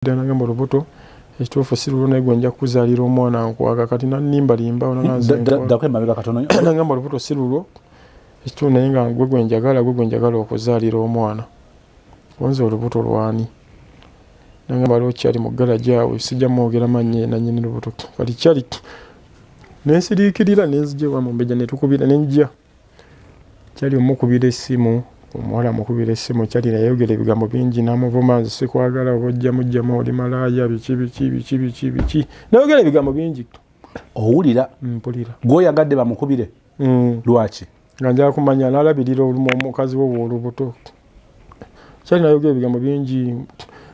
Dana ngamba olubuto ekituufu sirulo naye gwe nja kuzaalira omwana nkwaga kati nanimba limba dakwemabega katono ngamba olubuto sirulo ekituufu naye nga gwe njagala okuzaalira omwana wanze olubuto lwani nangamba lwokyali mu ggaraja awo sijja mwogera manye nanyini lubuto kati kyali nensiriikirira nenzigyewa mu mbejja netukubira nenjja kyali omukubira essimu omuwala mukubira essimu kyali nayogera ebigambo bingi namuvuma nze sikwagala obojja mujjamu oli malaaya biki nayogera ebigambo bingi owulira mpulira gwoyagadde bamukubire lwaki nga njala kumanya nalabirira omukazi wo w'olubuto kyali nayogera ebigambo bingi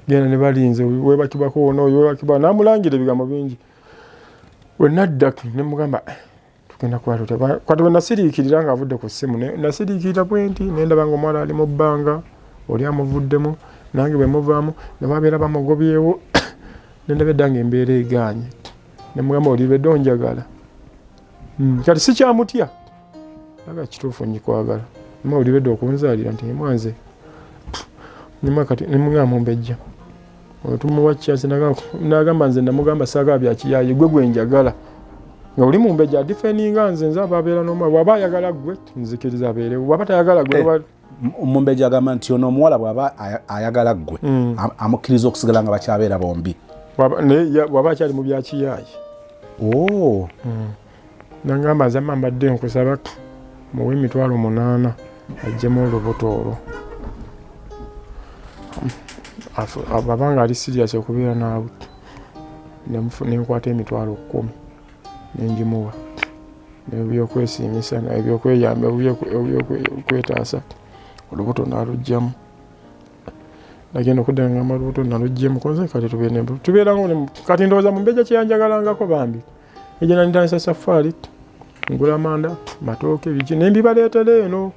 genda ne balinze webakibako wona oyo webakiba namulangira ebigambo bingi wenadda nemugamba tugenda kwatuta kwati wenasiriikirira nga avudde ku ssimu nasiriikirira bwenti nendaba nga omwana ali mu bbanga oli amuvuddemu nange bwe muvaamu ne babeera bamugobyewo nendaba eddanga embeera egaanye nemugamba olibedde onjagala kati sikyamutya aga kituufu nyikwagala ma olibedde okunzaalira nti mwanze nemugamba mumbejja otumuwa kyasi nagamba nze namugamba saagala byakiyaye gwe gwenjagala nga oli mumbejja adifeninga nze ababeera n'omwana bw'aba ayagala gwe nzikiriza abeerewo bw'aba tayagala gwe mumbejja agamba nti ono omuwala bw'aba ayagala gwe amukkiriza okusigala nga bakyabeera bombi bw'aba akyali mu byakiyaaye nangamba nze mbadde nkusaba muwe $8,000 aggyemu olubuto olwo abanga ali sirias okubeera naawe nenkwata $10,000 nenjimuwa nebyokwesiimisa ebyokweyamba ebyokwetaasa olubuto nalugjamu nagenda okudda ngamba olubuto nalugjamu konze kati tubeerango kati ndowooza mumbejja kyeyanjagalangako bambi ejja nanitandisa safaari ngula manda matooke biki nembibaleetera eno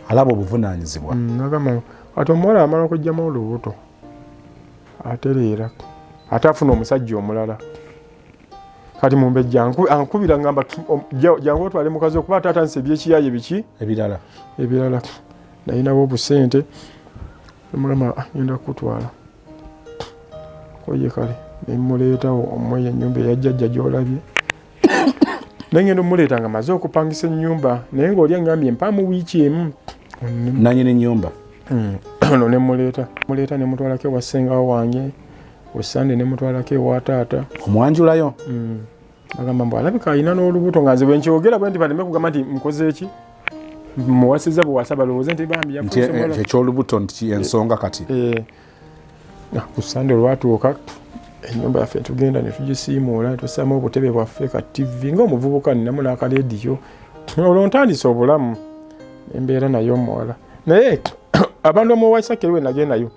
alaba obuvunaanyizibwa nagamba kati omuwala amala okugjamu olubuto atereera ate afuna omusajja omulala kati mumbejja ankubira ngamba jangu otwale mukazi okuba atatanisa ebyekiyaye biki ebirala nayinawo obusente nemugamba ngenda kukutwala koye kale nemuleetawo omweyo ennyumba eyajjajja gyolabye naye ngenda omuleeta nga maze okupangisa ennyumba naye ngaoli angambye mpaamu wiiki emu nanyini ennyumba ono nemuleeta nemutwalako ewa ssengawo wange osande nemutwalako ewa taata omwanjulayo agamba mbu alabika alina n'olubuto nga nze bwenkyogera bwe nti baneme kugamba nti nkoze eki muwasiza buwasa balowooze nti bambi ekyolubuto nti ensonga kati ku sande olwatuuka ennyumba yaffe tugenda netugisiimuula tussaamu obutebe bwaffe ka tv ngaomuvubuka ninamu n'akalediyo olwo ntandisa obulamu embeera nayo omuwala naye abantu omuwaisakere we nagendayo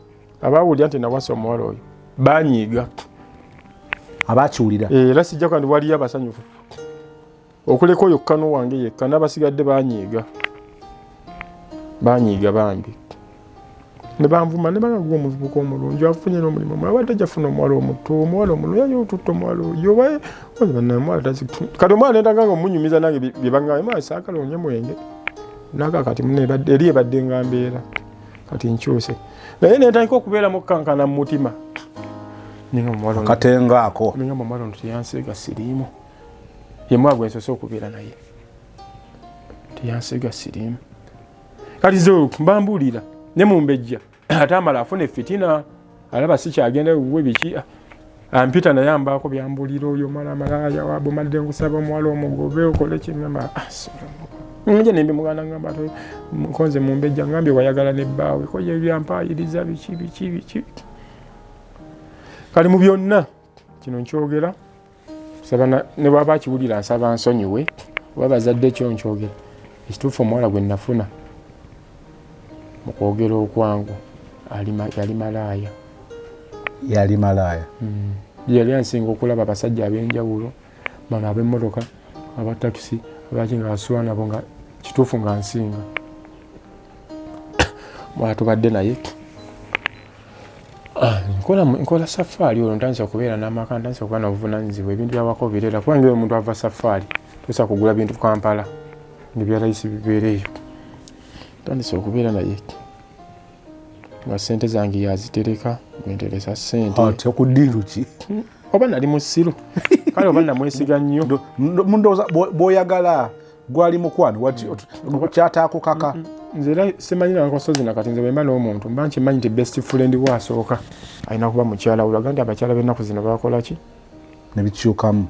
abaawulira nti nawasa omuwala oyo banyiiga abakiwulira era sijja kandi waliyo abasanyufu okuleka oyo kkano wange yekka n'abasigadde banyiiga bambi ne banvuma ne banga gwe omuvubuka omulungi afunye n'omulimu omulala wadde jafuna omuwala omuto omuwala omulungi yayo otutta omuwala oyo kati omwana nendaga nga omunyumiza nange byebaŋŋaye mwana saakala onye mwenge naga kati eri ebadde nga mbeera kati nkyuse naye nentandika okubeeramu okukankana mu mutima katengaako ningamba omwana ono teyansiiga siriimu yemwa gwe nsose okubeera naye teyansiiga siriimu kati zo mbambuulira ne mumbejja ate amala afuna efitina alaba sikyagenda wuwe biki ampita naye ambaako byambuulira oyo malaaya wabumadde nkusaba omuwala omugobe okole kingamba nje nembimuganda ngamba nkonze mumbejja ngambye wayagala nebbaawe koje ebyampayiriza biki kali mu byonna kino nkyogera saba ne bwaba akiwulira nsaba nsonyiwe oba bazadde kyo nkyogera ekituufu omuwala gwe nafuna mu kwogera okwangu yali malaaya yali ansinga okulaba abasajja ab'enjawulo bano ab'emmotoka abatakisi abaki nga asula nabo nga kituufu nga nsinga mwatubadde naye nkola safaari olwo ntandisa okubeera n'amaka ntandisa okuba n'obuvunanyizibwa ebintu byawako bireera kubanga omuntu ava safaari tosa kugula bintu Kampala nebyalayisi bibeereeyo ntandisa okubeera naye nga ssente zange yazitereka nteresa ssente ate okuddiru ki oba nali musiru kale oba namwesiga nnyo mundowooza bw'oyagala gwali mukwano kyataako kaka nze era simanyi nankosozi nakati nze bwemba n'omuntu mba nkimanyi nti best friend wasooka alina kuba mukyala we laga nti abakyala b'ennaku zino bakola ki nebikyukamu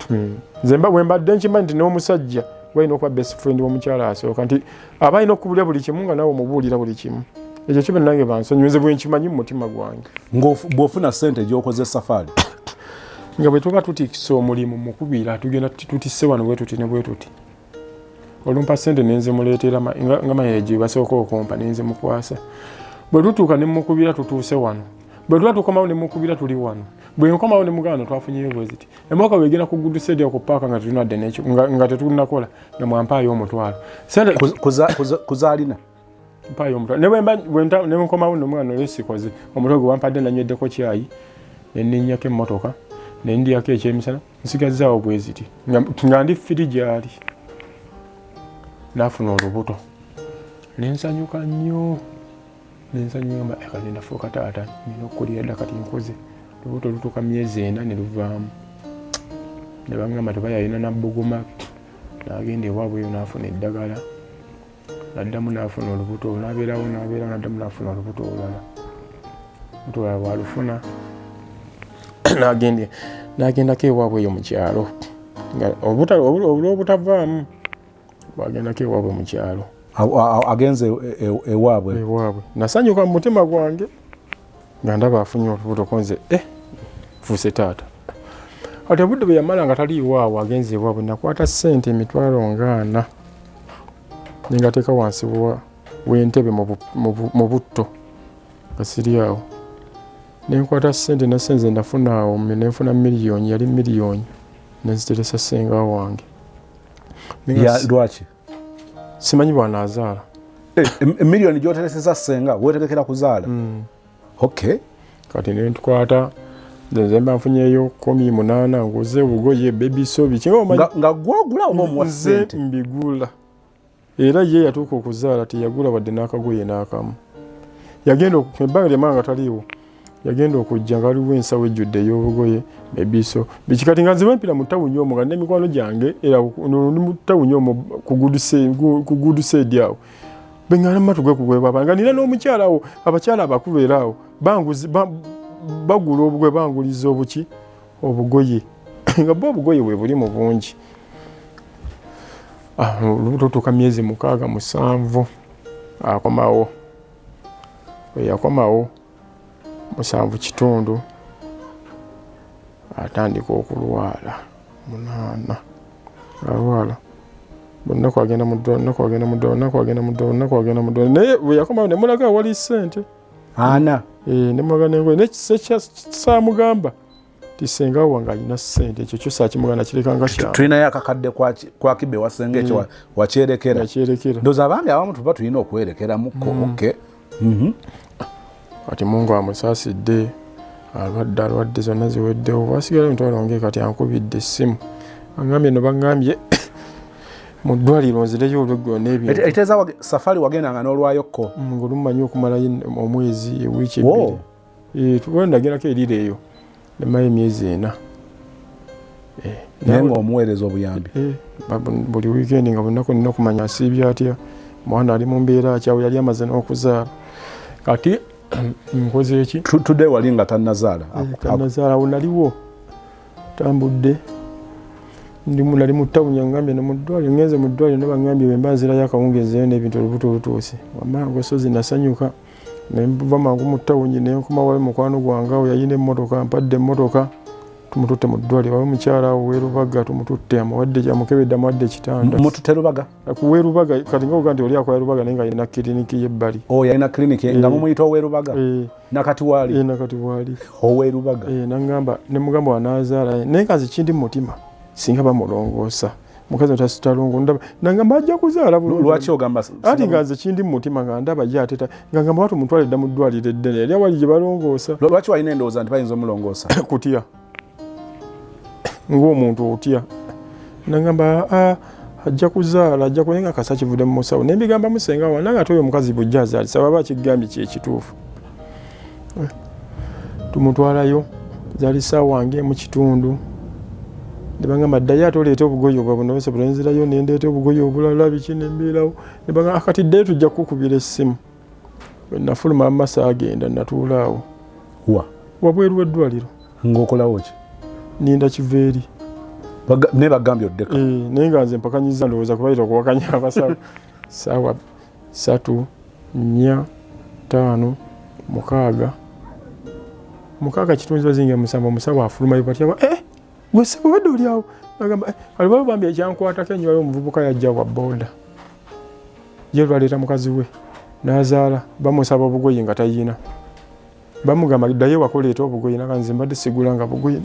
nze bwembadde nkimanyi nti n'omusajja walina okuba best friend w'omukyala asooka nti aba alina okubulya buli kimu nga nawe omubuulira buli kimu ekyo kibe nange bansonyiwe bwe nkimanyi mu mutima gwange bw'ofuna ssente gy'okoze safaari nga bwe tuba tutikisa omulimu mukubira tugenda tutisse wano bwe tuti ne bwe tuti olumpa ssente nenze muleetera nga mayeje basooka okumpa nenze mukwasa bwe tutuuka ne mukubira tutuuse wano bwe tuba tukomawo ne mukubira tuli wano bwe nkomawo ne mugano twafunyeyo bwe ziti emmotoka bwegenda ku good side okupaaka nga tetunadde nekyo nga tetunakola nga mwampaayo omutwalo kuzaalina mpaayo omutwalo ne nkomawo nomwana olwesikoze omutwe gwe wampadde nanyweddeko kyayi nenninnyako emmotoka nendiyako ekyemisana nsigazaawo bwe ziti nga ndi firi gyali nafuna olubuto nensanyuka nnyo nensanyuka kati nafuuka taata nina okukulira dda kati nkoze olubuto lutuuka myezi 4 ne luvaamu ne bangamba tebayalina nabbuguma nagenda ewaabwe eyo nafuna eddagala naddamu nafuna olubuto nabeerawo naddamu nafuna olubuto olulala olubuto olulala bwalufuna nagendako ewaabwe eyo mu kyalo obutavaamu bwagendako ewaabwe mu kyalo agenze ewaabwe nasanyuka mu mutima gwange nga ndaba afunye olubuto konze fuuse taata ate obudde bwe yamala nga tali iwaawo agenze ewaabwe nakwata ssente emitwalo 40 nengateeka wansi w'entebe mu butto nga siri awo nenkwata ssente nasenze nafuna awo nenfuna miliyoni yali miliyoni nenziteresa ssenga wange lwaki simanyi bwanaazaala miliyoni gyotereseza ssenga wetegekera kuzaala okay kati nentukwata nze mba nfunyeyo 18 nguze obugoye babyso nga gwogula oba omuwa ssente mbigula era ye yatuuka okuzaala teyagula wadde n'akagoye n'akamu yagenda ebbanga lyemanga taliiwo yagenda okujja nga waliwo ensawo ejjudde ey'obugoye babyso bikikati nga nziwe mpira mu ttawuni omwo nga n'emikwano gyange era ndi mu ttawuni omwo ku gudusedi awo bengana matu gwekugwe baba nga nina n'omukyala awo abakyala abakulu era awo bagula obugwe banguliza obugoye nga bo obugoye bwe buli mu bungi olubuto tuuka myezi 6-7 akomawo yakomawo 7 kitundu atandika okulwala 8 alwala bonna agenda mu ddwaliro naye bwe yakomawo ne mulaga wali ssente ne mulaga nengoye nekisamugamba tisenga wange alina ssente ekyo kyo saakimugana kirekanga kyamu tulinayo akakadde kwa kibe wasenga ekyo wakyerekera ndoza abambi abamu tuba tulina okwerekeramuko okay kati Mungu amusaasidde alwadde zonna ziweddewo wasigala emitwalo nge kati ankubidde essimu angambye no bangambye mu ddwaliro nzireyo olweggulo n'ebintu eteeza safari wagendanga n'olwayokko ngolumanyi okumalayo omwezi ewiiki ebbiri tuwendagerako erireeyo nemayo emyezi 4 naye ng'omuweereza obuyambi buli wiikendi nga bunaku nina okumanya asiibye atya mwana ali mu mbeera akyawe yali amaze n'okuzaala kati nkoze eki tudde wali nga tannazaala awo naliwo tambudde nali mu ttawuni angambye ne mu ddwaliro ngenze mu ddwaliro ne bangambye bwe mba nzirayo akawungezeeyo n'ebintu olubuto olutuuse wamangu sozi nasanyuka ne mva mangu mu ttawuni ne nkoma wali mukwano gwange awo yayina emmotoka mpadde emmotoka tumututte mu ddwaliro wali mukyala awo weerubaga tumututte amukebedde amuwadde ekitanda mututte Rubaga kuweerubaga kati nga nti oli akola Rubaga naye nga yalina kiriniki y'ebbali yalina kiriniki nga mumuyita oweerubaga nakati waali oweerubaga nangamba ne mugamba wanaazaala naye nga nze kindi mu mutima singa bamulongoosa mukazi otastalongo ndaba nangamba ajja kuzaala lwaki ogamba ati nga nze kindi mu mutima nga ndaba ye ateta nga ngamba watu mutwale dda mu ddwaliro eddene yali awali gye balongoosa lwaki walina endowooza nti bayinza omulongoosa kutya ng'omuntu otya nangamba ajja kuzaala ajja kuyenga kasa kivudde mu musawo nembigamba musenga wa nange ate oyo omukazi bujja azaalisa baba akigambye kyekituufu tumutwalayo zali wange mu kitundu ne bangamba ddayo ate oleeta obugoye obwo buno bwe nzirayo ne ndeeta obugoye obulala biki ne mbeerawo ne bangamba akati ddayo tujja kukubira essimu bwe nafuluma amasa agenda natuula awo wabweru w'eddwaliro ng'okolawo ki ninda kiveeri ne bagambye oddeka naye nga nze mpakanyiza ndowooza kubayita okuwakanya abasawo saawa 3 4 5 6 mukaaga kitunzi bazinga musanvu omusawo afulumayo batya gwesebo badde oli awo bagamba alibawo bambi ekyankwatako enyiwayo omuvubuka yajja wa booda ye lwaleeta mukazi we n'azaala bamusaba obugoye nga tayina bamugamba ddayo wakoleeta obugoye naga nze mbadde sigulanga bugoye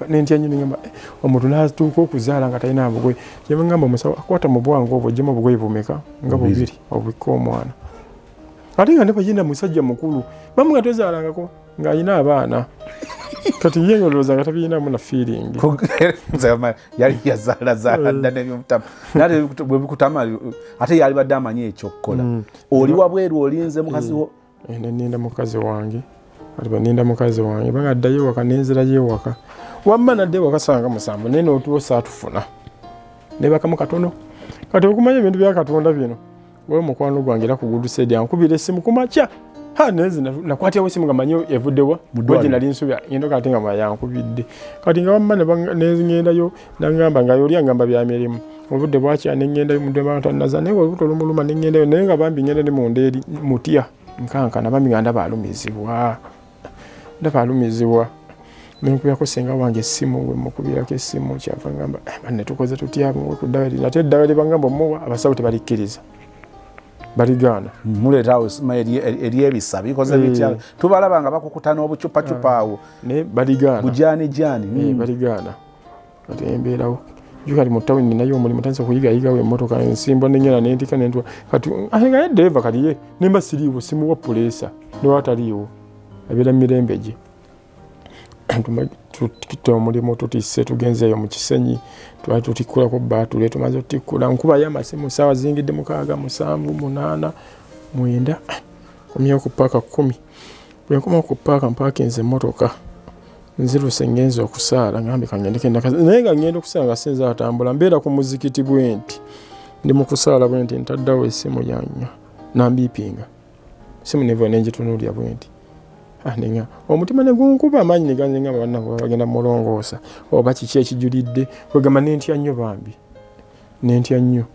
nentya nnyo nengamba omuntu n'atuuka okuzaala nga talina bugoye kyebagamba omusawo akwata mu bwangu obwo ojjemu obugoye bumeka nga 2 obukka omwana ate nga ne bagenda musajja mukulu bamuga tozaalangako ng'alina abaana kati ye olowooza nga tabirinamu na feeling yali yazaalazaala dda nebyomutama nate bwe bikutama ate yali badde amanyi ekyokukola oli wabweru olinze mukazi wo ninda mukazi wange ninda mukazi wange banga ddayo waka nenzirayo ewaka wamma nadde waka sanga musanvu naye nootuusa atufuna ne bakamu katono kati okumanya ebintu bya Katonda bino wewe mukwano gwange era kuguduse edi ankubira essimu kumakya nezi nakwatyawo essimu nga manyi evuddewa bwe nali nsuubya ngendo kati nga yankubidde kati nga wamma neŋŋendayo nagamba nga yoli angamba bya mirimu obudde bwakya neŋŋendayo muddematanaza naye olubuto lumuluma neŋŋendayo naye nga bambi ngenda ne munda eri mutya nkankana bambi nga ndaba alumizibwa nenkubirako senga wange essimu we mukubirako essimu kyava ngamba banne tukoze tutya kuddagala ate eddagala libangamba omuwa abasawo tebalikkiriza baligaana muleetawo eryebisa bikoze bitya tubalaba nga bakukutana obucupacupa awo ne baligaana bujaani baligaana kati embeerawo jukali mu tawuni nayo omulimu tansa kuyigayigawo emmotoka ensimba nenyera nentika nentwa kati nga ye dereva kali ye nemba siriiwo simuwa puleesa newataliiwo abeera mirembe gye tutikita omulimu tutisse tugenzeeyo mu kisenyi twali tutikkulako baatule tumaze otikkula nkuba y'amasimu saawa zingidde 6 7 8 9 komyewo ku paaka 10 bwe nkoma ku paaka mpaakinze emmotoka nziruse ngenze okusaala ngambe kangendeko endakazi naye nga ngenda okusaala nga sinza atambula mbeera ku muzikiti bwe nti ndi mu kusaala bwe nti ntaddawo essimu yannya nambiipinga essimu neva nenjitunuulya bwe nti nenga omutima ne gunkuba amaanyi ne ganze ngamba bannange bagenda mulongoosa oba kiki ekijulidde kwegamba nentya nnyo bambi nentya nnyo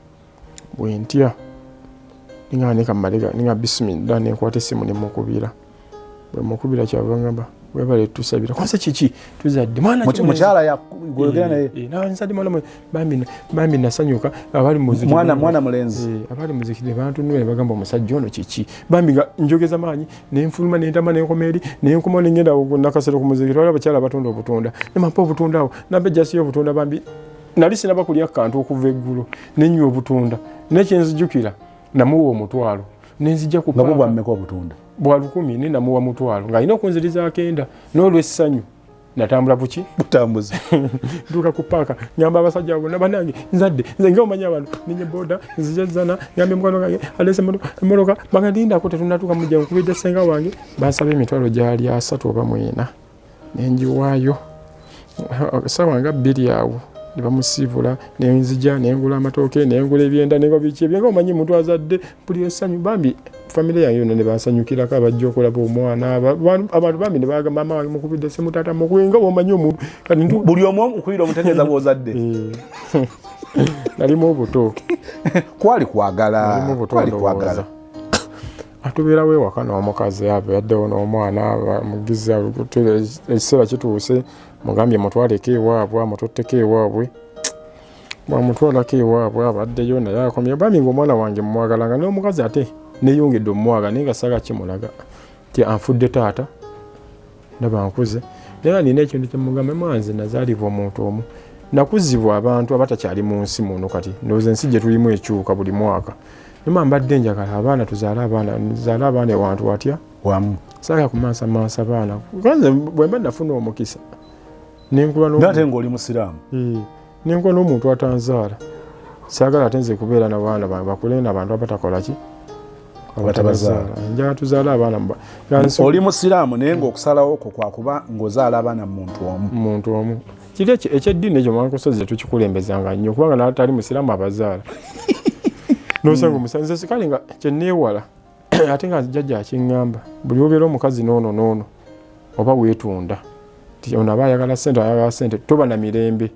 bwe ntya ninga nekammaliga ninga bisimillah nenkwata essimu nemukubira bwe mukubira kyava ngamba webale tusabira kwanza kiki tuzadde mukyala yagoyogera naye nzadde mwana bambi nasanyuka abali muzikiti mwana mulenzi abali muzikiti bantu nwe bagamba omusajja ono kiki bambi nga njogeza maanyi nenfuluma nentama nenkoma eri nenkoma nengenda nakasero ku muzikiti wali abakyala abatunda obutunda nemampa obutunda awo nambe jasiyo obutunda bambi nali sinaba kulya kantu okuva eggulu nenywa obutunda nekyenzijukira namuwa omutwalo nenzijja ku paaka bwammeka obutunda bwa 10 ne namuwa mutwalo ng'alina okunziriza akenda n'olw'essanyu natambula buki butambuzi ntuuka ku paaka ngamba abasajja abo nabanange nzadde nze nga omanyi abantu ninye boda nzijazana ngambe mukwano gange alese emmotoka banga ndindako tetunatuuka mujja nkubidde ssenga wange bansaba emitwalo gyali 3 oba 4 nenjiwaayo sawa nga 2 awo ne bamusiibula nenzija nengula amatooke nengula ebyenda nenga biki ebyenga omanyi muntu azadde buli essanyu bambi famire yange yonna ne basanyukirako abajja okulaba omwana abantu bambi ne bagamba maama wange mukubidde essimu taata mukwenga omanyi omuntu buli omu okuyira omutegeeza bw'ozadde nalimu obuto kwali kwagala atubeerawo ewaka n'omukazi abo yaddewo n'omwana mugiza ekiseera kituuse mugambye mutwaleko ewaabwe amututteko ewaabwe bwamutwalako ewaabwe abaddeyo naye akomye bambi ngaomwana wange mumwagalanga n'omukazi ate neyongedde omumwaga naye nga saga kimulaga ti anfudde taata ndaba nkuze naye nina ekintu kyemugamba mwanze nazaalibwa omuntu omu nakuzibwa abantu abatakyali mu nsi muno kati ndowooza ensi gye tulimu ekyuka buli mwaka nima mbadde njagala abaana tuzaale abaana ewantu watya wamu saaga kumansamansa baana kwanze bwemba nafuna omukisa nate ng'oli musiraamu nenkuba n'omuntu atanzaala saagala ate nze kubeera n'abaana bakule n'abantu abatakola ki abatabazaala njagala tuzaala abaana oli musiraamu naye ng'okusalawo okwo kwakuba ng'ozaala abaana muntu omu kiri ekyeddiini ekyo mwankusozi tetukikulembezanga nnyo kubanga natali musiraamu abazaala nosanga omusanze kale nga kyenneewala ate nga jjajja akiŋŋamba buli obeera omukazi noono oba weetunda ono aba ayagala ssente toba na mirembe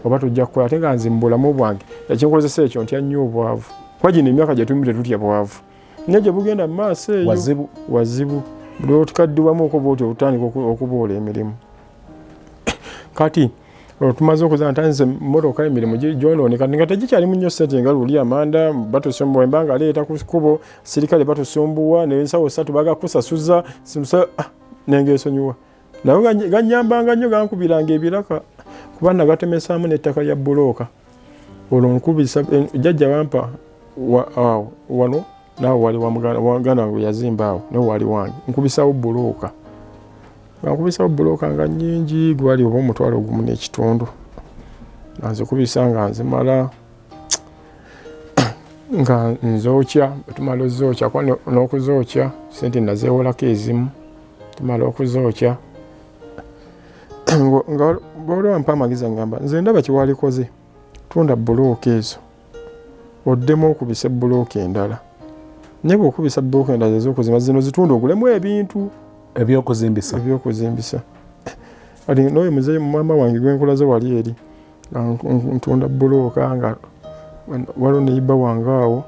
oba tojja kukola ate nga nze mu bulamu bwange ekinkozesa ekyo ntya nnyo obwavu kuba gino emyaka gye tumu tetutya bwavu naye gye bugenda mu maaso eyo wazibu buli otukaddiwamu okuba oti obutandika okuboola emirimu kati tumaze okuzaa ntanze mmotoka emirimu gyonooneka nga tegikyalimu nnyo ssente nga luli amanda batusumbuwa embanga aleeta ku kkubo sirikale batusumbuwa nensawo 3 bagakusasuza nengeesonyiwa naye gannyambanga nnyo gankubiranga ebiraka kuba nagatemesaamu n'ettaka lya bulooka olwo nkubisa jjajja wampa wano naawe wali wamuganda wange yazimba awo naye wali wange nkubisawo bulooka nga nnyingi gwali oba omutwalo gumu n'ekitundu nanzikubisa nga nzimala nga nzookya tumala ozookya kuba n'okuzookya sente nazeewolako ezimu tumala okuzookya nga bwolwa mpa amagezi ngamba nze ndaba kiwalikoze tunda bulooka ezo oddemu okubisa bulooka endala naye bw'okubisa bulooka endala ez'okuzimba zino zitunda ogulemu ebintu ebyokuzimbisa kati n'oyo muzeeyi mama wange gwenkulaze wali eri ntunda bulooka nga waliwo neyibba wange awo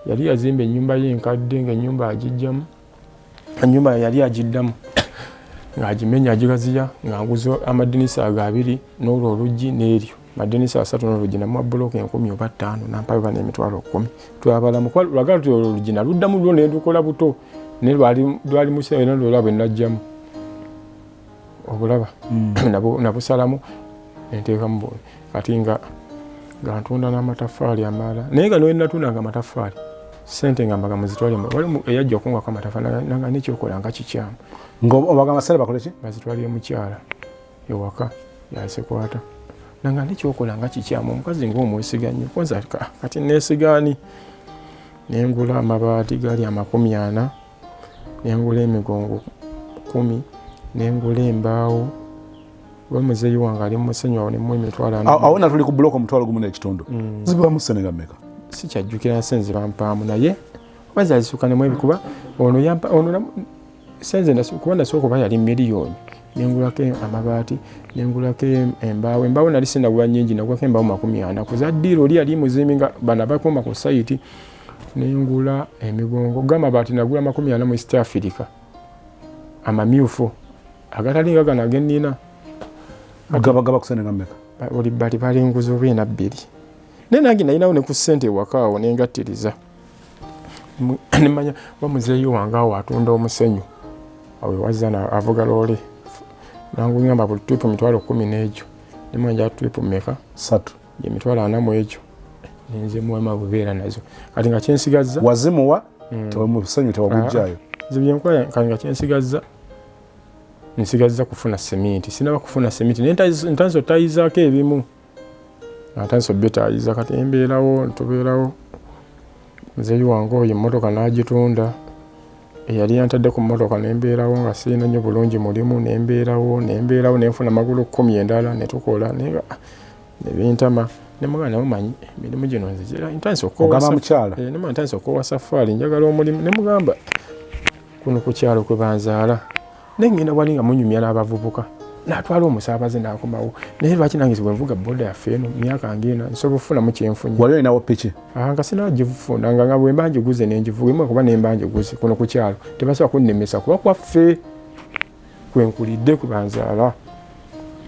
yali yazimba ennyumba ye enkadde ng'ennyumba agijjamu ennyumba yali agiddamu ng'agimenya agigaziya ng'anguza amadinisa ago 2 n'olwo oluggi n'eryo madinisa 3 n'oluggi namuwa bulooka 10 oba 5 nampayoba n'emitwalo 10 twabalamu lwagala tuti oluggi naluddamu lwo nendukola buto naye lwali museera nalwola bwe najjamu obulaba nabusalamu nenteekamu kati nga ntunda n'amataffaali amala naye nga nowenatundanga amataffaali sente nga mbaga muzitwalemu wali eyajja okungako amataffaali nanga nekyokola nga kikyamu ng'obagamba sale bakole ki bazitwalire mukyala ewaka yasekwata nanga nekyokola nga kikyamu omukazi ng'omwesiga nnyo konza kati neesigaani nengula amabaati gali 40 nengula emigongo 10 nengula embaawo oba muzeeyi wange ali musenyu awo nemu emitwalo awo natuli ku bulooka omutwalo gumu n'ekitundu zibamu ssente mmeka sikyajjukira senze bampaamu naye oba zazisukanemu ebikuba ono senze kuba nasooka oba yali miliyoni nengulako amabaati nengulako embaawo nali sindagula nnyingi nagulako embaawo 40 kuzaddiiro oli yali muzimbi nga bano abakuuma ku sayiti nengula emigongo gamabaati nagula 40 mu East Africa amamyufu agatali nga gano agennina gaba kusente nga mmeka oli bali balinguza 22 naye nange nalinawo ne ku ssente ewaka awo nengattiriza nemanya bamuzeeyi wange awo atunda omusenyu awe wazana avuga loole nangu ngamba buli twipu mitwalo 10 n'egyo nemanja twipu mmeka 3 gye mitwalo 4 mu egyo nenze muwema bubeera nazo kati nga kyensigazza wazimuwa tewamusenyu tewagujjaayo zibyenkola kati nga kyensigazza nsigazza kufuna sementi sinaba kufuna sementi naye ntanso tayizaako ebimu ntanso betayiza kati embeerawo ntubeerawo muzeeyi wange oyo emmotoka n'agitunda eyali yantadde ku mmotoka nembeerawo nga sirina nnyo bulungi mulimu nembeerawo nenfuna magulu 10 endala netukola nebintama nemugana namumanyi emirimu gino nzijira ntandise okowa safaali njagala omulimu nemugamba kuno ku kyalo kwe banzaala nengenda wali nga munyumya n'abavubuka natwala omusaabaze nakomawo naye lwaki nange bwe nvuga boda yaffe eno myaka ngina nsobola okufunamu kyenfunye wali olinawo piki nga sinagifuna nga bwe mba njiguze nengivuga kuba nemba njiguze kuno ku kyalo tebasobola kunnemesa kuba kwaffe kwenkulidde kwe banzaala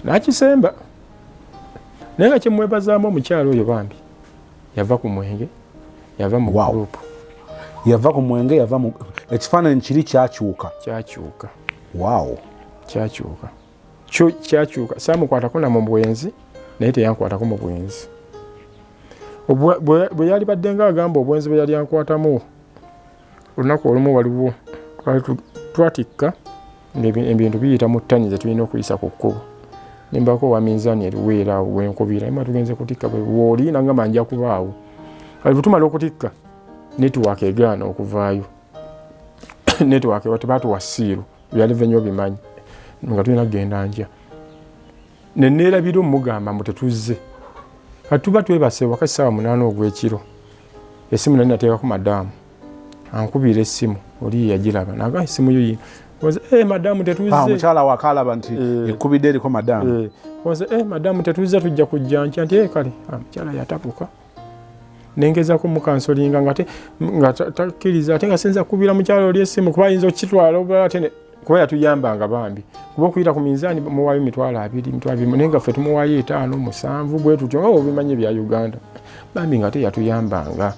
nakisemba naye nga kyemwebazaamu omukyalo oyo bambi yava ku mwenge yava mu gurupu yava ku mwenge yava mu ekifaananyi kiri kyakyuka wow kyakyuka saamukwatako na mu bwenzi naye teyankwatako mu bwenzi bwe yali badde nga agamba obwenzi bwe yali yankwatamu olunaku olumu waliwo twatikka ebintu biyita mu ttani zetulina okuyisa ku kkubo nembako owa minzaani eriweera awo wenkubira ima tugenze kutikka bwewooli nangamba nja kubaawo kati bwe tumala okutikka netiwaaka egaana okuvaayo network wati batu wasiru byali venyo bimanyi nga tulina genda nja nenera biro mugamba mutetuzze katuba twebase wakati sawa 8 ogwekiro esimu nali nateeka ku madamu ankubira esimu oli yagiraba naga esimu yo was madamu tetuzze omukyala wakalaba nti ekubidde eriko madamu was madamu tetuzze tujja kujja nti kale omukyala yatapuka nengeza ku mukansolinga nga takiriza ate nga senza kubira mukyala oli esimu kuba yinza okitwala obala ate kuba yatuyambanga bambi kuba okuyita ku minzaani muwayo 200 nenga ffe tumuwayo 5 7 bwe tutyo nga obimanye bya Uganda bambi nga ate yatuyambanga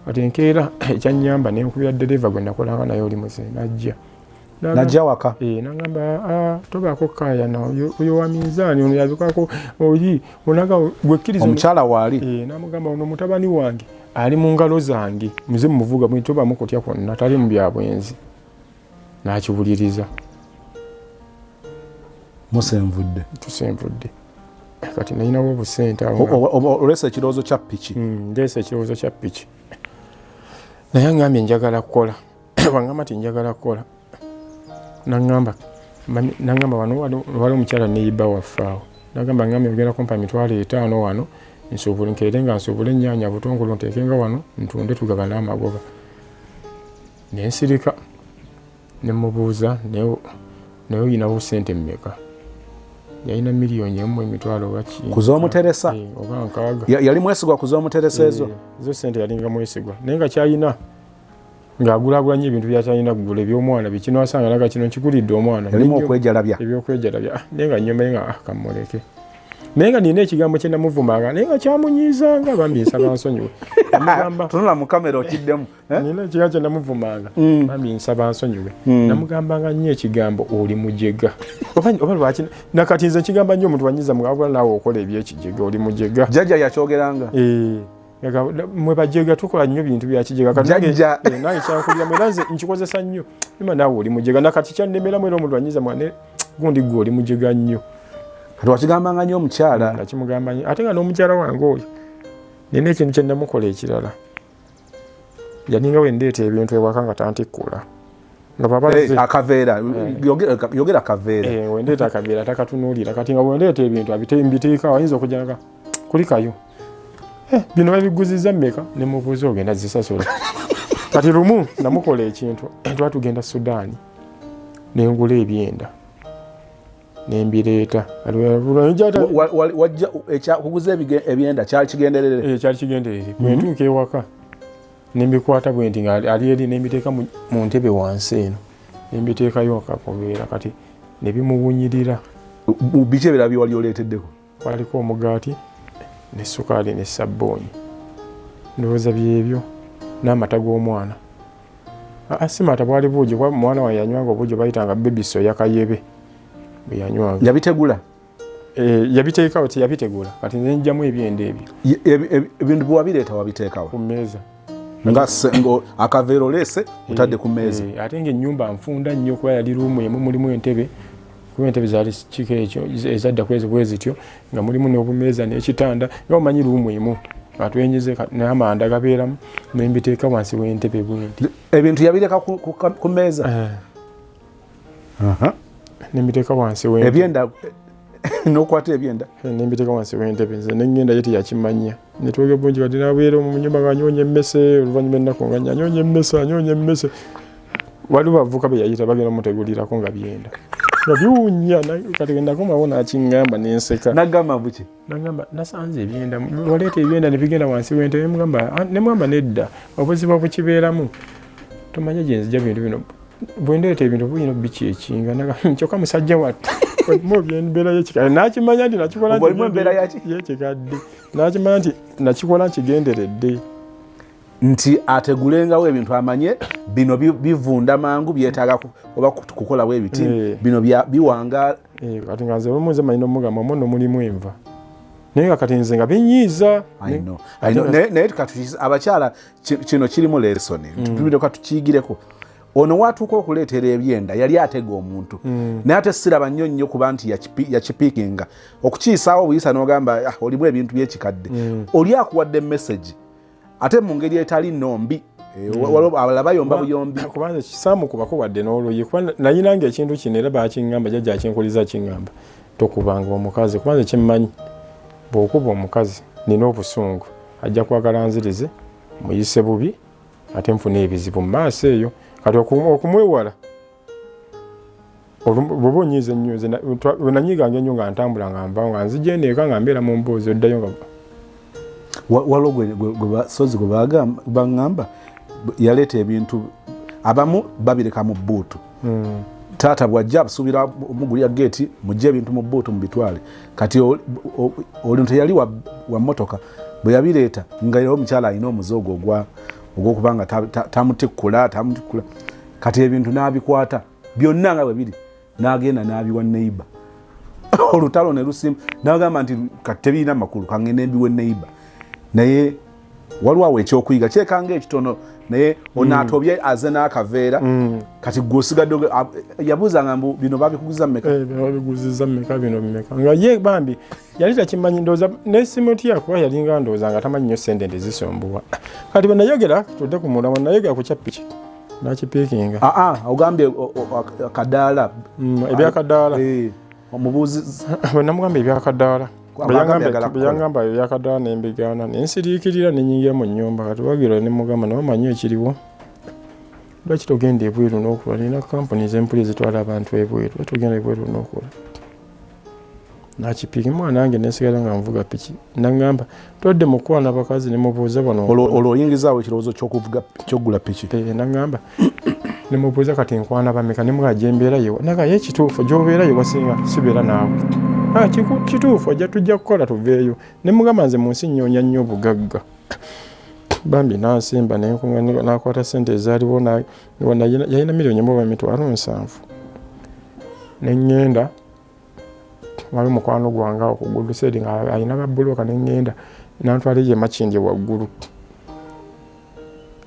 ate nkeera ekyanyamba nenkubira dereva gwe nakolanga naye oli muze najja waka nagamba tobaako kaya oyo wa minzaani ono yabikako oli onaga gwekkiriza omukyala waali namugamba ono mutabani wange ali mu ngalo zange muze mumuvuga mwitoba mukotya kwonna tali mu byabwenzi nakibuliriza tusenvudde kati nayinawo obusente olesa ekirowoozo kya piki ndesa ekirowoozo kya piki naye angambye njagala kukola wangamba ti njagala kukola nangamba wano wali omukyala neyiba waffaawo nagamba ngambye ogenda kumpa 5,000 wano nsobole nkeere nga nsobole ennyaanya butongolo nteekenga wano ntunde tugabana amagoba nensirika nemubuuza naye oyinawo sente mmeka yalina miliyoni 1,000,000 oba kuzoomuteresa oba 6 yali mwesigwa kuzoomuteresa ezo sente yalinga mwesigwa naye nga kyalina ng'agulagulanya ebintu byakyalina kugula ebyomwana bikino wasanga naga kino nkigulidde omwana yalimu okwejalabya ebyokwejalabya naye nga nnyuma nga kamuleke naye nga nina ekigambo kye namuvumanga naye nga kyamunyiizanga bambi nsaba nsonyiwe tunula mu kamera okiddemu nina ekigambo kye namuvumanga bambi nsaba nsonyiwe namugambanga nnyo ekigambo oli mujega oba lwaki nakati nze nkigamba nnyo omuntu wanyiza mugabula naawe okola ebyekijega oli mujega jjajja yakyogeranga mwe bajega tukola nnyo bintu byakijega nange kyankubira mwera nze nkikozesa nnyo ima naawe oli mujega nakati kyannemeramu era omuntu wanyiza mwane gundi gwe oli mujega nnyo kati wakigambanga nnyo omukyala nakimugamba nnyo ate nga n'omukyala wange oyo nina ekintu kye namukola ekirala yaninga wendeeta ebintu ewaka nga tantikkula akaveera yogera akaveera wendeeta akaveera takatunuulira kati nga wendeeta ebintu mbiteekawo ayinza okujjaga kulikayo bino babiguziza mmeka nemubuuza ogenda zisasula kati lumu namukola ekintu twatugenda Sudaani nengula ebyenda nembireeta kuguza ebyenda kyali kigenderere bwentuuka ewaka nembikwata bwenti nga ali eri nembiteeka mu ntebe wansi eno nembiteekayo akakobeera kati nebimuwunyirira biki ebirala byewali oleeteddeko kwaliko omugaati ne sukaali ne sabbooni ndowooza byebyo n'amata g'omwana asimata bwali buugi kuba mwana wange yanywanga obuugi bayitanga bebiso yakayebe bwe yanywanga yabitegula yabiteekawo teyabitegula kati nze njjamu ebyenda ebyo ebintu bwewabireeta wabiteekawo ku mmeeza nga akaveera oleese otadde ku mmeeza ate ng'ennyumba nfunda nnyo kuba yali luumu emu mulimu entebe kuba entebe zaali kiko ekyo ezadda kwezi bwe zityo nga mulimu n'obumeeza n'ekitanda nga omanyi luumu emu atwenyeze n'amanda gabeeramu nembiteeka wansi w'entebe bwenti ebintu yabireka ku mmeeza nembiteeka wansi ebyenda n'okwata ebyenda nembiteeka wansi w'entebe nze nengenda ye teyakimanya netwege bungi kati nabeera mu nyumba nga anyonya emmese oluvannyuma ennaku nga anyonya emmese waliwo bavuka be yayita bagenda omutegulirako nga byenda nga biwunya kati wendakomawo nakiŋŋamba nenseka nagamba buki nagamba nasanze ebyenda waleeta ebyenda nebigenda wansi w'entebe nemugamba nedda obuzibu bukibeeramu tomanye gyenzija bintu bino bwendeeta ebintu bino biki ekinga kyokka musajja wattu mbeera yekikadde nakimanya nti nakikola yekikadde nakimanya nti nakikola nkigenderedde nti ategulengawo ebintu amanye bino bivunda mangu byetaaga oba kukolawo ebiti bino biwanga kati nga nze olumuze manyi nomugamba omwo nomulimu enva naye nga kati nze nga binyiiza naye kati abakyala kino kirimu lesoni tubireka tukiyigireko ono watuuka okuleetera ebyenda yali atega omuntu naye ate siraba nnyo nnyo kuba nti yakipiikinga okukiyisaawo obuyisa n'ogamba olimu ebintu byekikadde oli akuwadde message ate mu ngeri etali nnombi abalala bayomba buyombi kubanza kisaamu kubako wadde n'oluyi kuba nayinanga ekintu kino era bakiŋŋamba jjajja akinkuliza kiŋŋamba tokubanga omukazi kubanza kyemmanyi bw'okuba omukazi nina obusungu ajja kwagala nzirize muyise bubi ate nfuna ebizibu mu maaso eyo kati okumwewala bw'oba onyiiza ennyo bwe nanyiganga ennyo nga ntambula nga nva nga nzija eneeka nga mbeera mu mboozi oddayo nga waliwo gwesozi gwe baŋŋamba yaleeta ebintu abamu babireka mu bbuutu taata bwajja abasuubira omugulya geeti mujja ebintu mu bbuutu mubitwale kati oli teyali wa mmotoka bwe yabireeta nga era omukyala alina omuzoogo ogw'okubanga tamutikkula kati ebintu n'abikwata byonna nga bwe biri n'agenda n'abiwa neiba olutalo ne lusimu n'agamba nti kati tebirina makulu kangenda embiwa neiba naye waliwo awo ekyokuyiga kyekanga ekitono naye onaatobye aze n'akaveera kati gwosigadde yabuuzanga mbu bino babikuguza mmeka babiguziza mmeka bino mmeka nga ye bambi yali takimanyi ndowooza n'essimu tya kuba yalinga ndowooza nga tamanyi nnyo sente ndezisombuwa kati bwe nayogera tudde ku mulamu nayogera ku kyapiki nakipiikinga ogambye akadaala ebyakadaala omubuuzi bwe namugamba ebyakadaala beyangamba ebyakadaala nembigaana nensiriikirira nenyingira mu nnyumba kati wagira nemugamba nabamanyi ekiriwo lwaki togenda ebweru n'okola nina kampuni z'empuli zitwala abantu ebweru lwaki togenda ebweru n'okola nakipiiki mwana wange nesigala nga nvuga piki nagamba todde mukwana bakazi nemubuuza bano olwo oyingizaawo ekirowoozo kyokugula piki nagamba nemubuuza kati nkwana bameka nemugaa gyembeerayo naga ye kituufu gy'obeerayo wasinga sibeera naawe kituufu ojja tujja kukola tuveeyo nemugamba nze mu nsi nnyonya nnyo obugagga bambi nansimba nakwata sente ezaaliwo yalina miliyoni $7,000 neŋŋenda wali mukwano gwange awo ku guluseedi nga alina babbulooka neŋŋenda nantwala ye makindi waggulu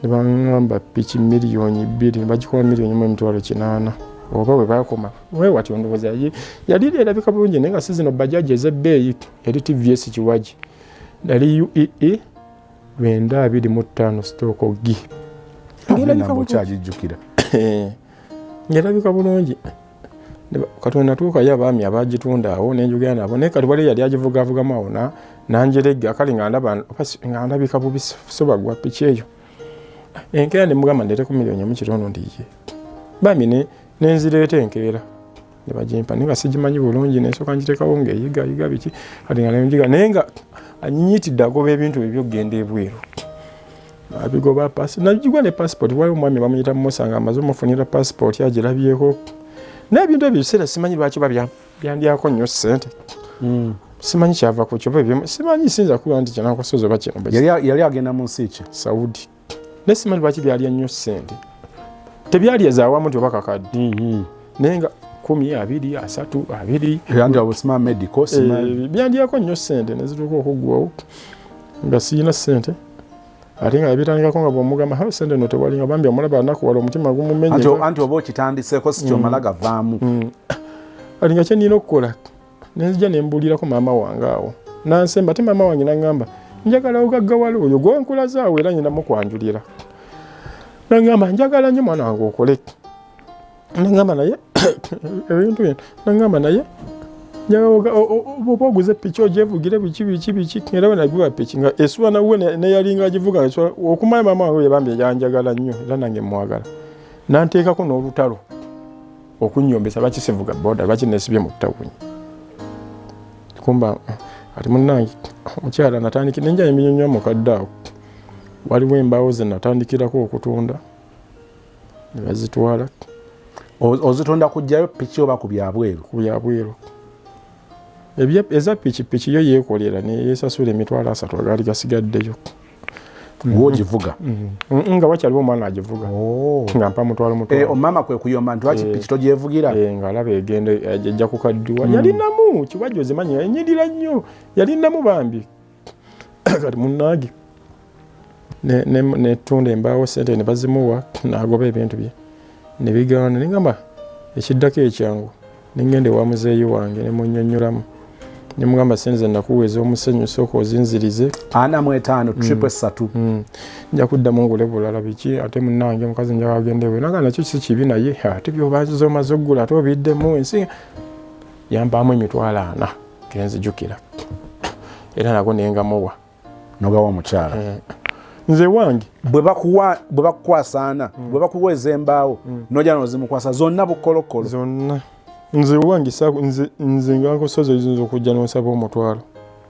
ne baŋŋamba piki $2,000,000 bagikola $1,800,000 oba bwe bakoma wewatyo ndowooza yali erabika bulungi naye nga si zino bajaji ez'ebbeeyi eri tvs kiwagi yali uee 925 sitooko gi kyagijjukira ngerabika bulungi kati wenatuukayo abaami abagitunda awo nenjogera nabo naye kati wali yali agivugavugamu awo nanjeregga kale nga ndabika bubi sobagwa piki eyo enkeera nemugamba ndeeteko $1,000,000 ndiye bami nenzireeta enkeera nebagimpa naye nga sigimanyi bulungi nesooka ngitekawo ngaeyigayiga biki kati nga nenjiga naye nga anyinyitidde agoba ebintu ebyokugenda ebweru abigoba nagigwa ne passport waliwo omwami bamuyita Musa nga amaze omufunira passport agirabyeko n'ebintu ebyo biseera simanyi lwaki byandyako nnyo ssente simanyi kyava ku kyoba simanyi sinza kuba nti kyanakosozi oba kino yali agenda mu nsi ki Saudi naye simanyi lwaki byalya nnyo ssente tebyali ezaawamu nti oba kakadde naye nga 10, 20, 30, 20 byandyako nnyo ssente nezituuka okuggwawo nga siyina ssente ate nga yabitandikako nga bwomugamba sente no tewalinga bambi omulaba anakuwala omutima gumumenye anti oba okitandiseeko si kyomala gavaamu ali nga kyenina okukola nenzija nembuulirako maama wange awo nansemba ate maama wange nagamba njagala ogaggawala oyo gwenkulaze era nyinamu kwanjulira nagamba njagala nnyo mwana wange okole nagamba naye ebintu bino nagamba naye oba oguze piki ogyevugire biki era wenagiwa piki nga esuwa nawe neyalinga agivuga okumanya maama wange yebambye yanjagala nnyo era nange mwagala nanteekako n'olutalo okunyombesa bakisivuga boda bakinesibye mu ttawuni kumba ati munnange omukyala natandikira nenja eminyonyo mukadde awo waliwo embaawo ze natandikirako okutunda ne bazitwala ozitunda kujjayo piki oba ku byabweru eza piki yo yeekolera neyesasula $30,000 agaali gasigaddeyo wogivuga nga wakyaliwo omwana agivuga nga mpa mutwalo mutwalo omama kwe kuyomba nti waki piki togyevugira nga alaba egenda ejja kukaddiwa yalinamu kiwajjo ozimanyi enyirira nnyo yalinamu bambi kati munnange netunda embaawo sente ne bazimuwa n'agoba ebintu bye ne bigaana nengamba ekiddako ekyangu nengenda ewa muzeeyi wange nemunnyonnyolamu ne mugamba senze nakuweza omusenyu soko ozinzirize 45 3 nja kuddamu ngule bulala biki ate munnange mukazi nja agende we nagana nakyo kisi kibi naye ate byobazizo mazoggula ate obiddemu ensi yampamu emitwalo 4 genzijukira era nago nengamuwa nogawa omukyala nze wange bwe bakukwasana bwe bakuweza embaawo noja nozimukwasa zonna bukolokolo zonna nze wange nze nga nkosozi oyinza okujja n'osaba omutwalo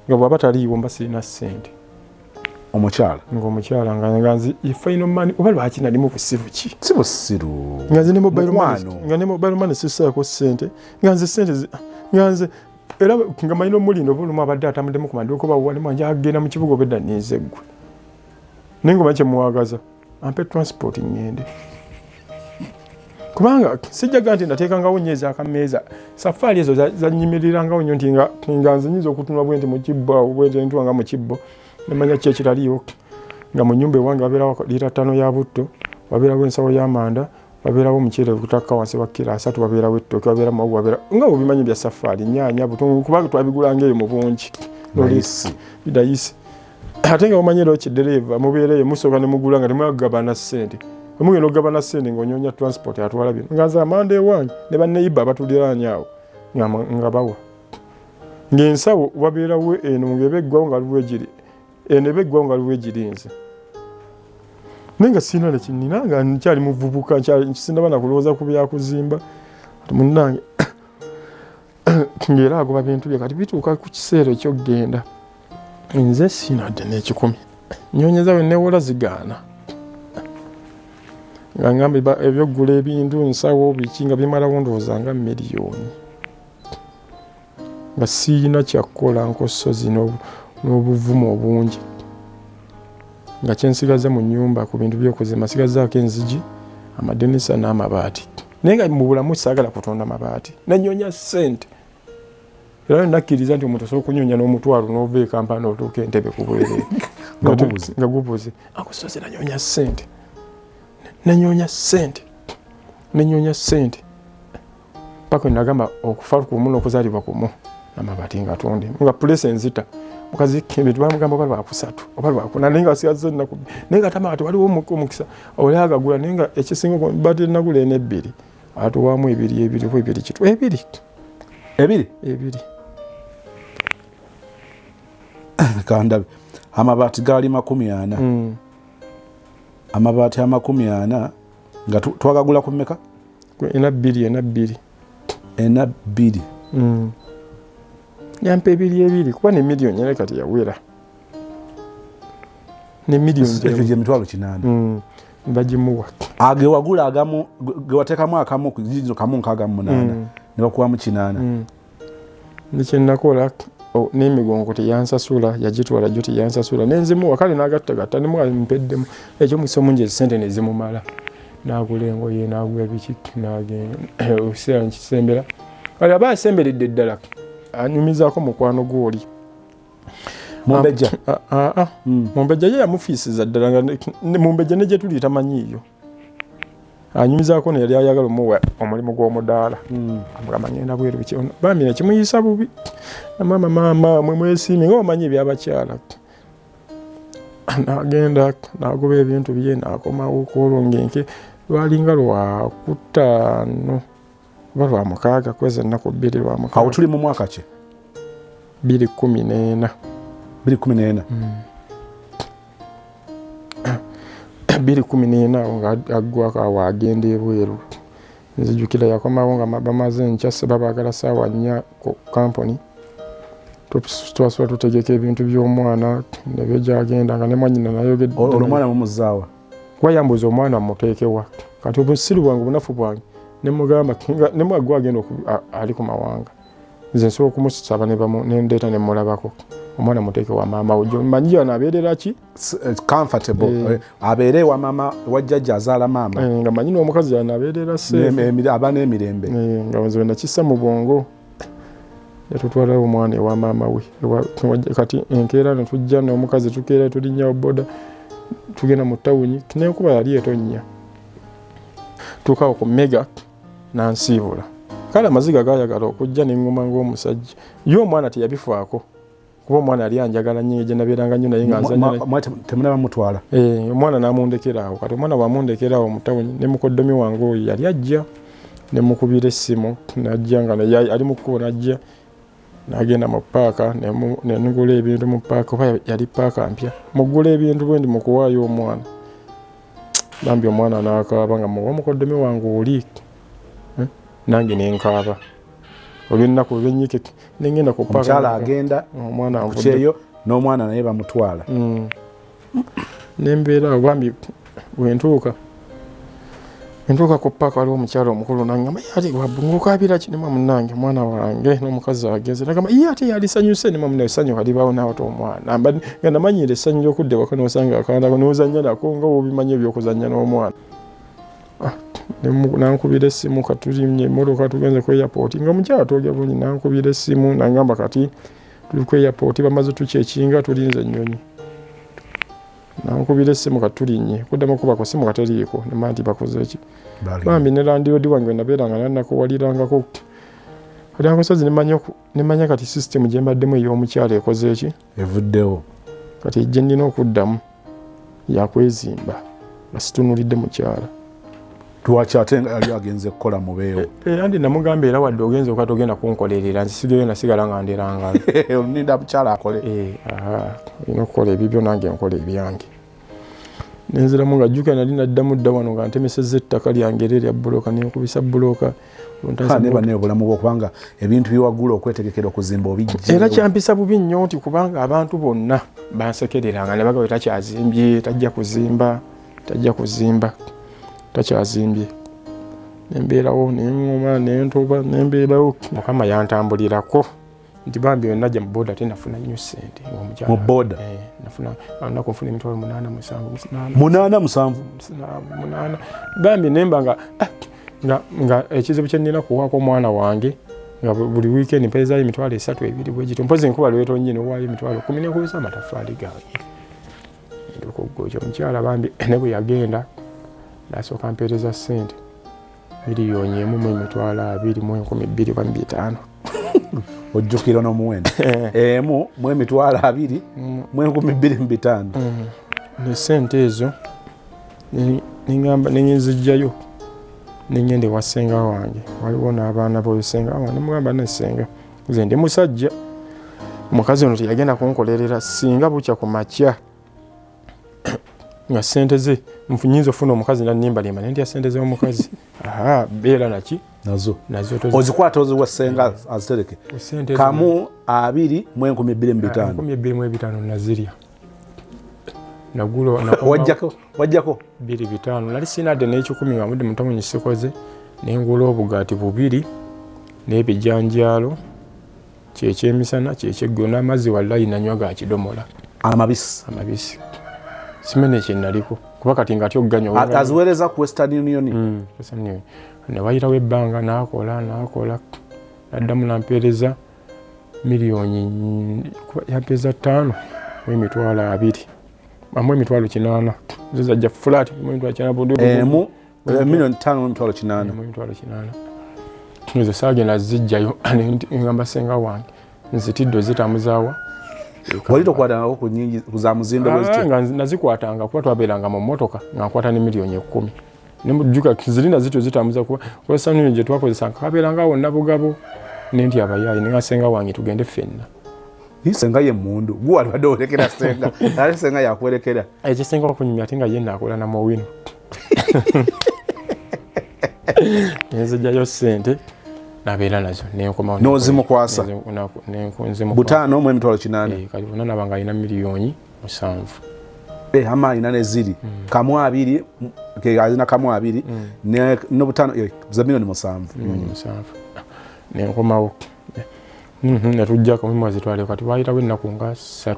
nga bw'aba taliiwo mba sirina ssente omukyala ng'omukyala nga nze final money oba lwaki nalimu busiru ki si busiru nga nze ne mobile money sissaako ssente nga nze ssente nga nze era nga malina omulindo oba olumu abadde atambuddemu ku maduuka oba walimu anja agenda mu kibuga obedda ninze ggwe naye ngoma kyemuwagaza ampe transport ngende kubanga sijjaga nti nateekangawo nnyo ez'akameeza safaari ezo zanyimirirangawo nnyo nti nga nze nyinza okutunula bwe nti mu kibbo awo bwe nti ntuwanga mu kibbo nemanya ki ekitaliiwo nga mu nnyumba ewange wabeerawo liita 5 ya butto wabeerawo ensawo y'amanda wabeerawo omuceere okutakka wansi wa kilo 3 wabeerawo ettooke wabeera muwogo wabeera nga obimanyi bya safaari nyaanya butungulu kubanga twabigulanga eyo mu bungi bidayisi ate nga omanyi era okiddereeva mubeereyo musooka ne mugula nga temwagabana ssente omugenda okugabana ssente ng'onyoonya transport atwala bino nga nze amanda ewange ne banneyibba abatuliraanye awo nga bawa ng'ensawo wabeerawo eno ng'ebeggwawo nga luwe giri eno ebeggwawo nga luwe girinze naye nga sirina nekinina nga nkyali muvubuka kisindaba nakulowooza ku byakuzimba ati munnange ng'era agoba bintu bye kati bituuka ku kiseera ekyokgenda nze sinadde n'ekikumi nnyonyeza we neewola zigaana nga ngamba ebyokugula ebintu nsawo biki nga bimalawo ndowooza nga miliyoni nga sirina kyakkola nkosozi n'obuvumu obungi nga kyensigaza mu nnyumba ku bintu by'okuzimba sigazaako enzigi amadinisa n'amabaati naye nga mu bulamu saagala kutonda mabaati nanyonya ssente era nakkiriza nti omuntu osobola okunyonya n'omutwalo n'ova e Kampala n'otuuka Entebbe ku bwereere nga gubuze akusoze nanyonya ssente nanyonya ssente paka nagamba okufa kumu n'okuzaalibwa kumu n'amabaati nga atonde nga pulesi enzita mukazi ebintu bamugamba oba lwakusatu oba lwakuna naye nga asigaza ennaku naye nga tamala ati waliwo omukisa oli agagula naye nga ekisinga badde nagula eno 2 atuwaamu 2 oba 2 kitu 2 kandabe amabaati gaali 40 amabaati 40 nga twagagula ku mmeka ena 2 yampa 2 kuba ne miliyoni yali kati yawera ne miliyoni emitwalo 8 bagimuwa age wagula agamu gewateekamu akamu kuzizo kamu nkagamu 8 ne bakuwamu 8 nikyenakola n'emigongo teyansasula yagitwala gyo teyansasula nenzimuwa kale n'agattagatta nemwampeddemu ekyo mukiso mungi esente nezimumala n'agula engoye n'agula biki n'agenda okiseera nkisembera kale aba asemberedde ddala anyumizaako mukwano gw'oli Mumbejja Mumbejja ye yamufiisiza ddala nga Mumbejja ne gye tuli tamanyiiyo anyumizaako ne yali ayagala omuwa omulimu gw'omudaala amugamba ngenda bweru biki bambi nekimuyisa bubi maama mwe mwesiimye nga omanyi ebyabakyala n'agenda n'agoba ebintu bye n'akomawo kwolongenke lwalinga lwa 5 oba lwa 6 kweza ennaku 2 lwa 6 awo tuli mu mwaka ki 2014 2014 nga aggwako awo agenda ebweru nzijukira yakomawo nga bamaze nkyase babaagala saawa 4 ku kampuni twasobola tutegeka ebintu by'omwana nebyo gyagenda nga ne mwanyina nayogedde omwana mumuzaawa wayambuza omwana muteekewa kati obusiru bwange obunafu bwange nemugamba nemwagwa agenda ali ku mawanga nze nsobola okumusaba nendeeta nemulabako omwana muteeke wa maama we manyi anaabeerera ki comfortable abeere wa maama wajjajja azaala maama nga manyi n'omukazi anaabeerera aba n'emirembe nga nze nakissa mu bwongo yatutwalawo omwana ewa maama we kati enkeera netujja n'omukazi tukeera tulinnya boda tugenda mu tawuni nekuba yali etonnya tukawo ku mega nansiibula kale amaziga gayagala okujja n'engoma ng'omusajja ye omwana teyabifaako kuba omwana yali anjagala nnyo gye nabeeranga nnyo naye nga nzanya temunaba mutwala omwana n'amundekera awo kati omwana bwamundekera awo mutawuni ne mukoddomi wange oyo yali ajja ne mukubira essimu n'ajja nga ali mu kkubo n'ajja n'agenda mu paaka ne ngula ebintu mu paaka oba yali paaka mpya mugula ebintu bwe ndi mu kuwaayo omwana bambi omwana n'akaaba nga muwa mukoddomi wange oli nange nenkaaba olw'ennaku olw'ennyike nengenda ku paaka omukyala agenda omwana kukyeyo n'omwana naye bamutwala nembeera awo bambi bwentuuka ku paaka waliwo omukyala omukulu nangamba ate wabungukaabira ki nema munange mwana wange n'omukazi agenze nagamba ye ate yali sanyuse nema munange essanyu libaawo naawata omwana nga namanyire essanyu ly'okudda ewaka n'osanga akaandako n'ozannya nako nga wobimanyi ebyokuzannya n'omwana nankubira essimu katulimye emmotoka tugenze ku airport nga mukyala twogera bulungi nankubira essimu nangamba kati tuli ku airport bamaze tukyekinga tulinze ennyonyi nankubira essimu katulinye kuddamu kuba ku ssimu kateriiko nema nti bakoze ki bambi ne landiroodi wange nabeeranga nanakuwalirangako kati akasozi nemanya kati system gye mbaddemu ey'omukyala ekoze eki evuddewo kati gye nnina okuddamu yakwezimba basitunulidde mukyala lwaki ate nga yali agenze kukola mubeewo andi namugamba era wadde ogenze okati ogenda kunkolerera nsisigere nasigala nga nderangala olinda mukyala akole olina okukola ebibyo nange nkola ebyange nenziramu nga jjuka nali naddamu dda wano nga ntemesezza ettaka lyange era erya bbulooka nenkubisa bbulooka ne obulamu bwokubanga ebintu biwagula okwetegekera okuzimba obijja era kyampisa bubi nnyo nti kubanga abantu bonna bansekereranga ne bagaba takyazimbye takyazimbye nembeerawo neŋŋoma nentoba nembeerawo mukama yantambulirako nti bambi yonna gya muboda ate nafuna nnyo ssente mu boda nafunaku nfuna emitwalo 87 bambi nemba nga ekizibu kye nnina kuwaako omwana wange nga buli wiikendi mpeezaayo emitwalo 3 bwe gito mpozi enkuba lweto nnyini owaayo emitwalo 10 nekubisa amatafaali gange ndokoggooja omukyala bambi ne bwe yagenda nasooka mpeereza ssente miliyoni 1,225,000 ojjukira n'omuwendo emu mu emitwalo 2,225 ne ssente ezo nenzijjayo nengenda ewa ssenga wange waliwo n'abaana b'osenga wange nemugamba nessenga nze ndi musajja omukazi ono teyagenda kunkolerera singa bukya ku makya nga ssente ze nfunyinza ofuna omukazi nanimbalima nendya ssente z'omukazi beera naki nazo ozikwata oziwa ssenga azitereke kamu 2,225 nazirya wajjako 2,500 nali sinadde n'ekikumi nga mudde mutawunyi sikoze nengula obugaati 2 n'ebijanjaalo kyekyemisana kyekyeggulu n'amazzi wallayi nanywa ga kidomola amabisi simene kyenaliko kuba kati nga tyoganywa aziweereza ku Western Union newayirawo ebbanga nakola naddamu nampeereza miliyoni yampeereza 5 mu emitwalo 2 amu emitwalo 8 zo zajja flat mu emitwalo 8 miliyoni 5 mu emitwalo 8 ezo saagenda zijjayo ngamba ssenga wange nzitidde zitamuzaawa wali tokwatangako ku nyingi za muzindo nga nazikwatanga kuba twabeeranga mu mmotoka nga nkwata ne miliyoni 10 nemujjuka zirina zityo zitambuza kuba Western gye twakozesanga kabeeranga wonna bugabo nenti abayaayi ninga ssenga wange tugende ffenna senga ye mundu gwe walibadde olekera ssenga ate ssenga yakwerekera ekisenga okunyumya ate nga ye naakola namowino nenzijjayo ssente nabeera nazo nenkomawo nozimukwasa 5 mu emitwalo 8 kati bonna naba nga alina miliyoni 7 amaanyi nane ziri kamu 2 alina kamu 2 n'obutaano za miliyoni 7 nenkomawo netujjako mumwazitwale kati wayitawo ennaku nga 3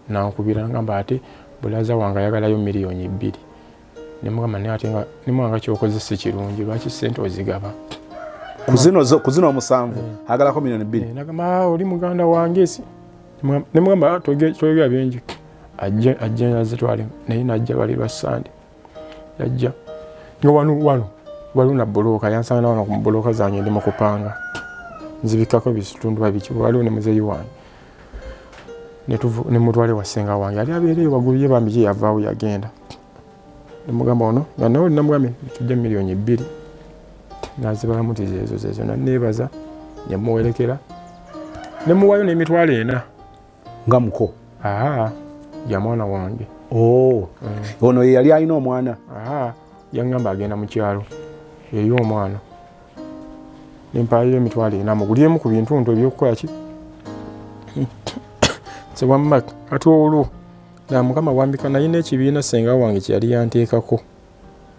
nankubira ngamba ate bulaza wange ayagalayo miliyoni 2 nemugamba naye ate nga nemwanga kyokozesa kirungi lwaki ssente ozigaba kuzino 7 agalako miliyoni 2 nagamba oli muganda wange si nemugamba twogera bingi ajja yazitwale naye najja bali lwa Sande yajja nga wano waliwo na bbulooka yansanga nawana ku bbulooka zange ndi mu kupanga nzibikako bitundu babiki waliwo ne muzeeyi wange ne mutwale wa ssenga wange ali abeereyo waggulu ye bambi ye yavaawo yagenda ne mugamba ono nga nawe namugambye tujja miliyoni 2 nazibalamu ti zezo naneebaza ne muwerekera ne muwayo n'emitwalo 4 nga muko ya mwana wange ono ye yali alina omwana yangamba agenda mu kyalo eyo omwana nempayo emitwalo 4 amugulyemu ku bintu nto ebyokukola ki sebwamma kati olwo na mukama wambika naye n'ekibiina ssenga wange kyeyali yanteekako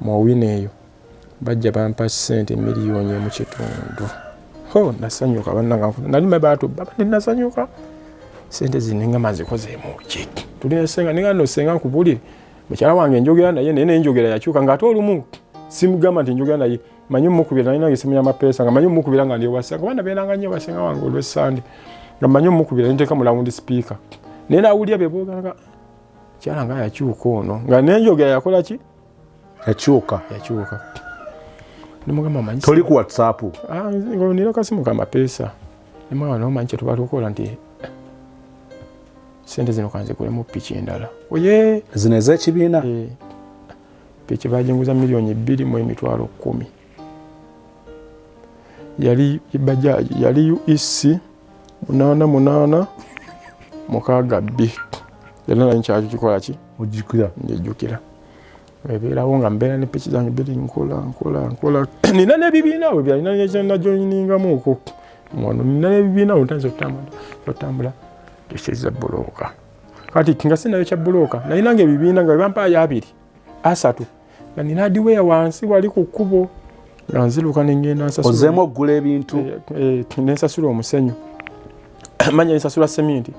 mu wina eyo bajja bampa ssente miliyoni 1.5 nasanyuka bannanga nali mabatu babandi nasanyuka sente zininga mazikozeemu ki tulina ssenga ninga no ssenga nkubulire mukyala wange njogera naye naye njogera yakyuka ng'ate olumu simugamba nti njogera naye manyi mukubira naye nange simu y'amapeesa nga manyi mukubira nga ndi wasanga bana beeranga nnyo basenga wange olw'essande nga manyi mukubira nteeka mu lawundi sipiika naye naawulira bebooganga kyala nga yakyuka ono nga nenjogera yakola ki yakyuka nimugamba manyi toli ku WhatsApp nira kasimu kamapeesa nimugamba nomanyi kye tuba tukola nti sente zino kanzikulemu piki endala oye zino ez'ekibiina piki bajinguza miliyoni 2.10 yali bajaji yali UEC 88 mukaaga B yali nanyi kyaki kikola ki njijjukira ebeerawo nga mbeera ne piki zange biri nkola nina n'ebibiina we byalina najoyiningamuuko mwono nina n'ebibiina otanza otambula tukiza bbulooka kati nga sinayo kya bbulooka nalinanga ebibiina nga bampaayo 2 nga nina adiweya wansi wali ku kkubo nga nziruka nengenda nsasula ozeemu okugula ebintu nensasula omusenyu manya nsasula seminti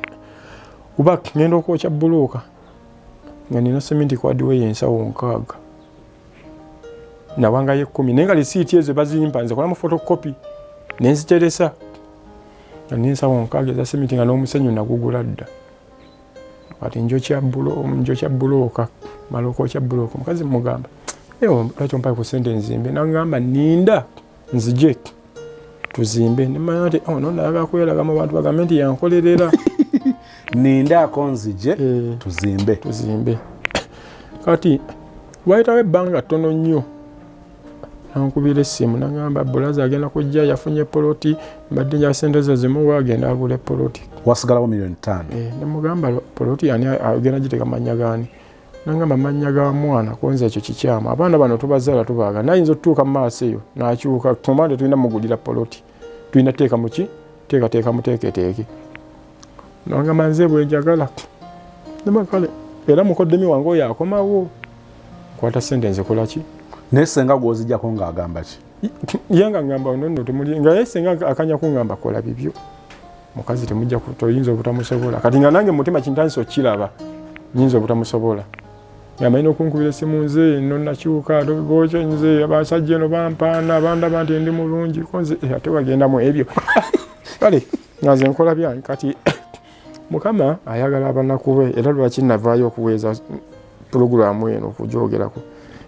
kuba ngenda okwokya bbulooka nga nina seminti ku adiweya ensawo 6 nawangayo 10 naye nga lisiiti ezo bazimpa nze kolamu fotokopi nenziteresa nga nensawo 6 eza seminti nga n'omusenyu nagugula dda kati njokya bbulooka mala okwokya bbulooka omukazi mugamba lwaki ompaye ku sente nzimbe nagamba ninda nzije tuzimbe nemanya nti ono nayaga kweraga mu bantu bagambe nti yankolerera nindaako nzije tuzimbe kati wayitawo ebbanga ttono nnyo nankubira essimu nagamba bulaza agenda kujja yafunye poloti mbadde nja sente zo zimuwa agenda agula poloti wasigalawo miliyoni 5 nemugamba poloti yani agenda giteka manya gani nangamba manya ga mwana konza ekyo kikyama abaana bano tubazaala tubaaga nayinza otutuuka mu maaso eyo nakyuka tumande tulina mugulira poloti tulina teeka muki teekateeka muteeketeeke nangamba nze bwenjagala nemakale era mukoddemi wange oyo akomawo kwata sente nzikola ki naye senga gwozijjako ng'agamba ki yenga ngamba nonno temuli nga ye senga akanya kungamba kola bibyo mukazi temujja toyinza obutamusobola kati nga nange mutima kintansi okiraba nyinza obutamusobola yamayina okunkubira essimu nze no nakyuka bokyo nze abasajja eno bampaana bandaba nti ndi mulungi konze ate wagendamu ebyo kale nga nze nkola byange kati mukama ayagala abanaku be era lwaki navaayo okuweeza pulogulaamu eno okugyogerako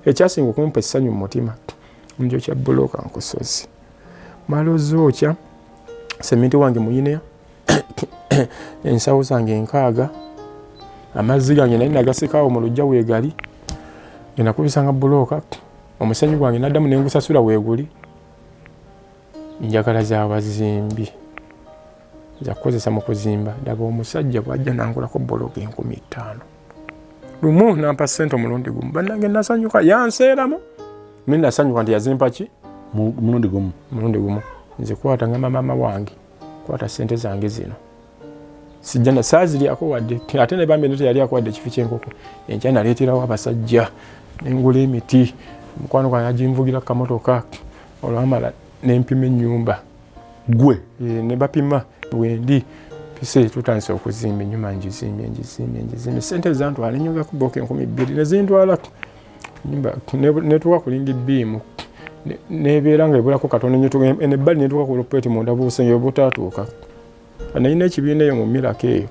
ekyasinga okumpa essanyu mu mutima njokya bbulooka nkusozi mala ozookya seminti wange muyina ensawo zange 6 amazzi gange naye nagasekaawo mu lujja weegali ngenakubisanga bbulooka omusenyu gwange naddamu nengusasula weeguli njagala z'abazimbi zakukozesa mu kuzimba daba omusajja bwajja nangulako bbulooka 5,000 lumu nampa ssente omulundi gumu bannange nasanyuka yanseeramu mi nasanyuka nti yazimpa ki mulundi gumu nzikwata ngamba maama wange kwata ssente zange zino sijjana saaziryako wadde ate ne bambi teyali wadde ekifi ky'enkoko enkya naleeterawo abasajja nengula emiti mukwano gwange agimvugira ku kamotoka olwamala nempima ennyumba gwe ne bapima wendi pise tutandise okuzimba ennyumba njizimbe sente zantwala ennyumba kuboka 2,000 nezintwala nyumba netuuka ku lindi bbiimu nebeera nga ebulako katono nebbali netuuka ku lopeti munda busenge obutaatuuka nayina ekibiina eyo mu mirako eyo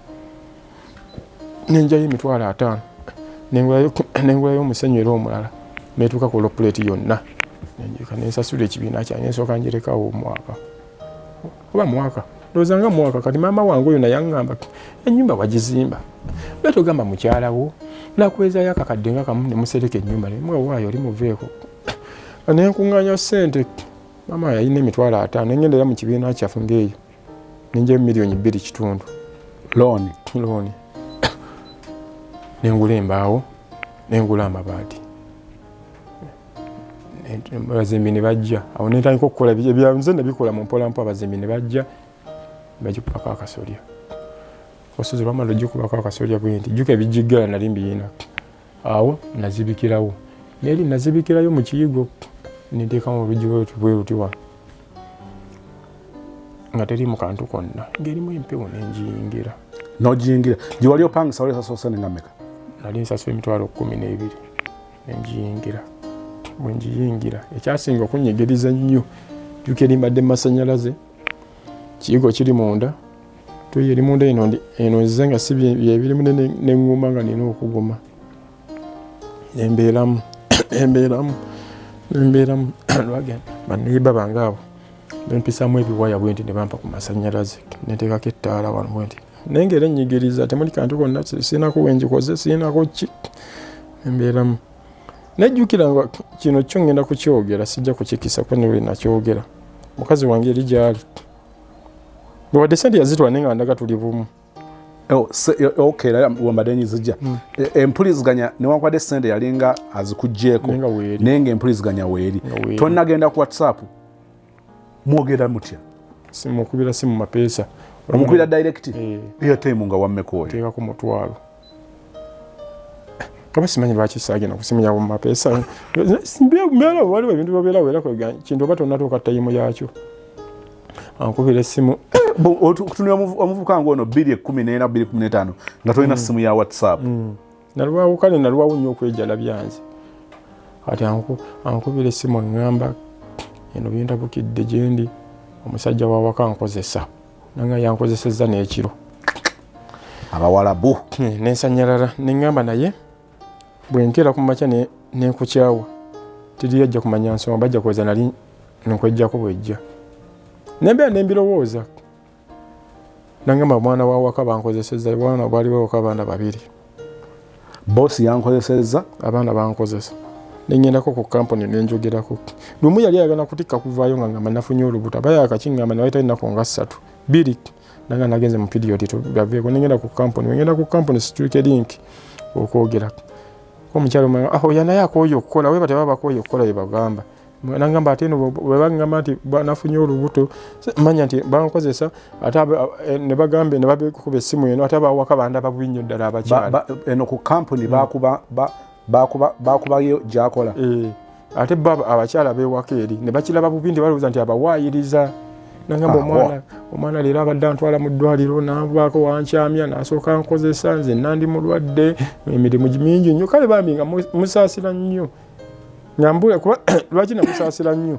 nenjayo 5,000 nengulayo omusenyu era omulala netuuka ku lopuleti yonna nenjika nensasula ekibiina kyange nsooka njirekawo omwaka oba mwaka ndowooza nga mwaka kati maama wange oyo naye yaŋŋamba ennyumba wagizimba lwaki ogamba mukyalawo nakuwezayo akakadde nga kamu ne musereka ennyumba nemwewaayo oli muveeko nenkuŋŋaanya ssente maama yalina emitwalo 5 nengenda era mu kibiina kyaffe ng'eyo nenjayo $2.5 million looni nengula embaawo nengula amabaati abazimbi ne bajja awo netandika okukola ebyanze nabikola mu mpolampo abazimbi ne bajja bagikubako akasolya osozi lwamala ogikubako akasolya bwenti jjuka ebijiggala nali mbiyina awo nazibikirawo neri nazibikirayo mu kiyigo ninteekamu oluggi bwerutiwa nga teri mu kantu konna ng'erimu empewo nenjiyingira nogiyingira gye wali opangisa wali esasula sente nga mmeka nali nsasula $12,000 nenjiyingira bwe njiyingira ekyasinga okunyigiriza nnyo jjuka erimbadde mu masannyalaze kiyigo kiri munda toyi eri munda eno nzize nga si byebirimu neŋŋuma nga nina okuguma nembeeramu lwagenda baneiba bange abo bempisaamu ebiwaya bwenti ne bampa ku masannyalaze neteekako ettaala wano bwenti naye ngaera ennyigiriza temuli kantu konna siinako wenjikoze siinako ki embeeramu nejjukira nga kino kyo ngenda kukyogera sijja kukikisa kuba noli nakyogera mukazi wange eri gyali wadde sente yazitwala naye nga ndaga tuli bumu okay wambadde nyizijja empuliziganya newankubadde sente yalinga azikugjeeko naye nga empuliziganya weeri tonnagenda ku WhatsApp mwogera mutya simukubira simu mapeesa omukubira direct airtime nga wammeko oyo teekako $1,000 kaba simanyi lwaki saagenda kusimanya mu mapeesa mbeera waliwo ebintu babeera weerako kintu oba tonnatuuka tayimu yakyo ankubira essimu okutunira omuvubuka nga ono 2014-2015 nga tolina simu ya WhatsApp nalwawo kale nalwawo nnyo okwejala byanze kati ankubira essimu aŋŋamba eno bintabukidde gyendi omusajja wawaka ankozesa nanga yankozesezza n'ekiro abawalabu nensanyalala neŋŋamba naye bwenkeera ku makya nenkukyawa tiri yajja kumanya nsonga bajja kuweza nali nkwejjako bwejja nembeera nembirowooza nangamba mwana wawaka bankozesezza bwana bwali wawaka abaana 2 boosi yankozesezza abaana bankozesa nengendako ku kampuni nenjogerako lumu yali ayagala kutikka kuvaayo nga ngamba nafunye olubuto aba yakakiŋŋamba nawe talinako nga 3 2 nanga nagenze mu period tubaveeko nengenda ku kampuni wengenda ku kampuni situike link okwogera omukyalo mwana yanaye akooye okukola weba tebaba bakooye okukola bye bagamba nangamba ate no bwe bagamba nti nafunye olubuto manya nti bankozesa ate ne bagambe ne babekuba essimu eno ate abawaka bandaba bubi nnyo ddala abakyala eno ku kampuni bakubayo gyakola ate baba abakyala bewaka eri ne bakiraba bubi nti balowooza nti abawaayiriza nangamba omwana leero abadde antwala mu ddwaliro n'avaako wankyamya n'asooka nkozesa nze nandi mulwadde emirimu mingi nnyo kale bambi nga musaasira nnyo ngambula kuba lwaki namusaasira nnyo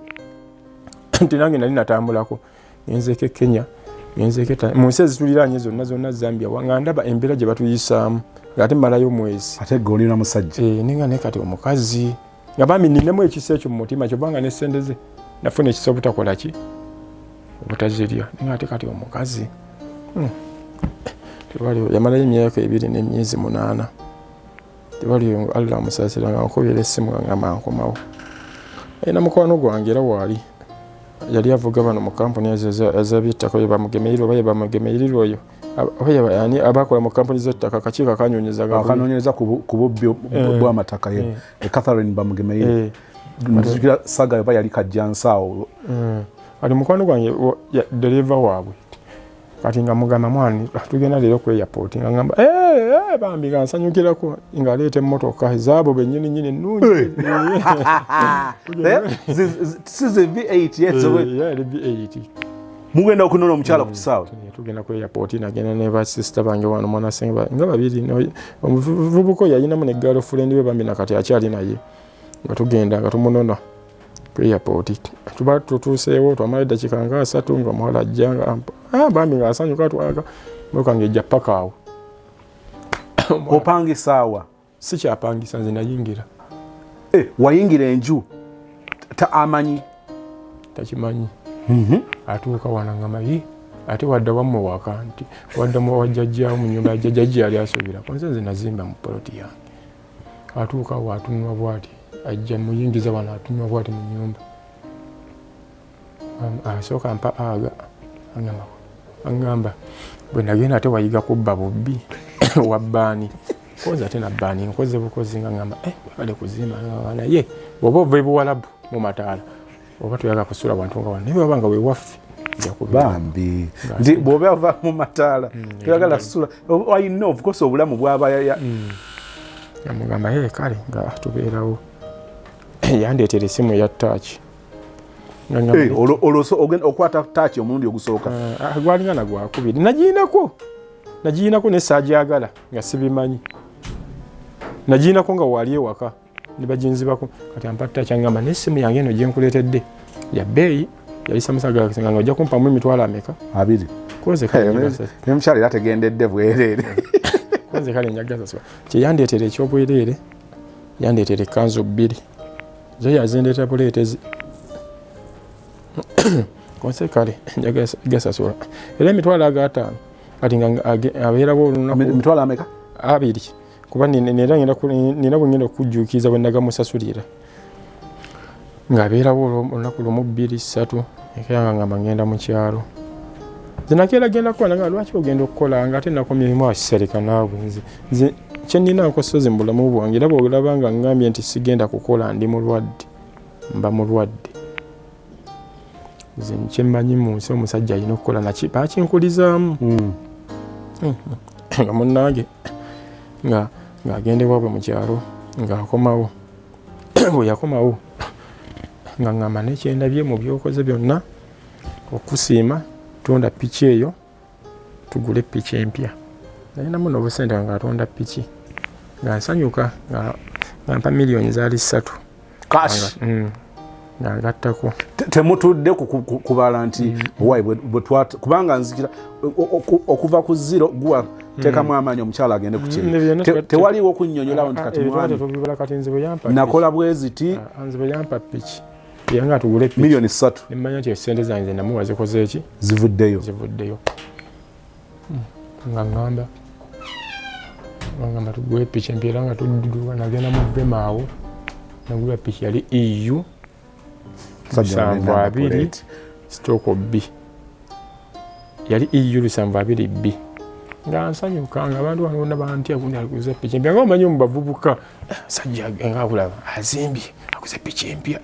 nti nange nali natambulako ngenzeeko Kenya ngenzeeko mu nsi ezituliraanye zonna Zambia nga ndaba embeera gye batuyisaamu ng'ate mmalayo omwezi ate gwe olina musajja nenga naye kati omukazi nga bambi ninemu ekisa ekyo mu mutima kyobanga n'essente ze nafuna ekisa obutakola ki obutazirya nenga ate kati omukazi tewaliwo yamalayo emyaka 2 n'emyezi 8 tewaliyo Allah amusaasira nga nkubira essimu nga ngamba nkomawo ayina mukwano gwange era waali yali avuga bano mu kampuni ezaby'ettaka oyo bamugemeirwe oba bamugemeirwe oyo yani abakola mu kampuni z'ettaka akakiiko akanoonyereza ku bubbi bw'amataka Catherine bamugemeirwe nzikira saga oba yali kajjansaawo ali mukwano gwange dereva waabwe kati nga mugamba mwani tugenda leero ku airport nga ngamba bambi nga nsanyukirako nga aleeta emmotoka ezaabo bennyini ennungi size V8 V8 mugenda okunona omukyala ku kisaawe tugenda ku airport nagenda ne basista bange wano mwana senga nga 2 omuvubuka yalinamu ne girlfriend we bambi nakati akyali naye nga tugenda nga tumunona ku airport tuba tutuuseewo twamala eddakiika nga 3 nga omuwala ajja nga bambi nga asanyuka twaga motoka ng'ejja paka awo opangisa awa sikyapangisa nze nayingira wayingira enju amanyi takimanyi atuuka wanangama ate wadda wamwe waka nti wadda wajjajjaawo mu nyumba jjajjajja yali asuubira nze nze nazimba mu poloti yange atuuka awo atunulwa bwati ajja muyingiza wano atunulwa bwati mu nyumba asooka mpa aga aŋŋamba bwe nagenda ate wayiga kubba bubbi wabbaani kozi ate nabbaani nkoze bukozi nga ŋŋamba bale kuzimba naye bw'oba ova ebuwalabu mu mataala oba toyaga kusula wantu nga wano naye bwaba nga wewaffe bambi nti bw'oba ova mu mataala toyagala kusula ayina of course obulamu bwaba yamugamba kale nga tubeerawo yandeetera essimu eya taaki ogenda okwata taaki omulundi ogusooka gwalingana gwakubiri nagiinako naye saagyagala nga sibimanyi nagiinako nga wali ewaka ne baginzibako kati ampa taaki aŋŋamba n'essimu yange eno gye nkuleetedde ya bbeeyi yali samusagala nga ojja kumpamu emitwalo ameka 2 nemukyala era tegendedde bwereere koze kale njagaza kyeyandeetera ekyobwereere yandeetera ekkanzu 2 zo yazindeeta buleetezi konse kale njagasasula era emitwalo aga5 kati nga abeerawo olunaku emitwalo ameka 2 kuba nina bwengenda okujjuukiza bwe nagamusasulira ng'abeerawo olunaku 1 2 3 ekayanga ngamba ngenda mu kyalo zinakeera genda kukola nga lwaki ogenda okukola nga ate nakomyemu akisereka naawe nze kyeninaako sozi mu bulamu bwange era bw'olaba nga ngambye nti sigenda kukola ndi mulwadde mba mulwadde nze kyemmanyi mu nsi omusajja alina okukola bakinkulizaamu nga munnange ng'agenda ewaabwe mu kyalo ng'akomawo bwe yakomawo nga ŋŋamba nekyendabye mu byokoze byonna okusiima tunda piki eyo tugule piki empya nalinamu n'obusente nga atonda piki nga nsanyuka nga mpa miliyoni zaali 3 cash ng'agattako temutudde kubala nti kubanga nzikira okuva ku 0 guwa teekamu amaanyi omukyala agende ku kiri tewaliwo okunnyonnyola nti kati nakola bweziti nzibe yampa piki yanga tugule piki miliyoni 3 nemanya nti esente zange namuwa zikoze eki zivuddeyo nga ngamba tugule piki empya era nga tudduka nagenda mu bemaawo nagula piki yali EU 72 stoko B yali EU 72 B nga nsanyuka nga abantu balonda banti agundi alikuza piki empya nga omanyi omubavubuka sajja nga bulaba azimbye akuze piki empya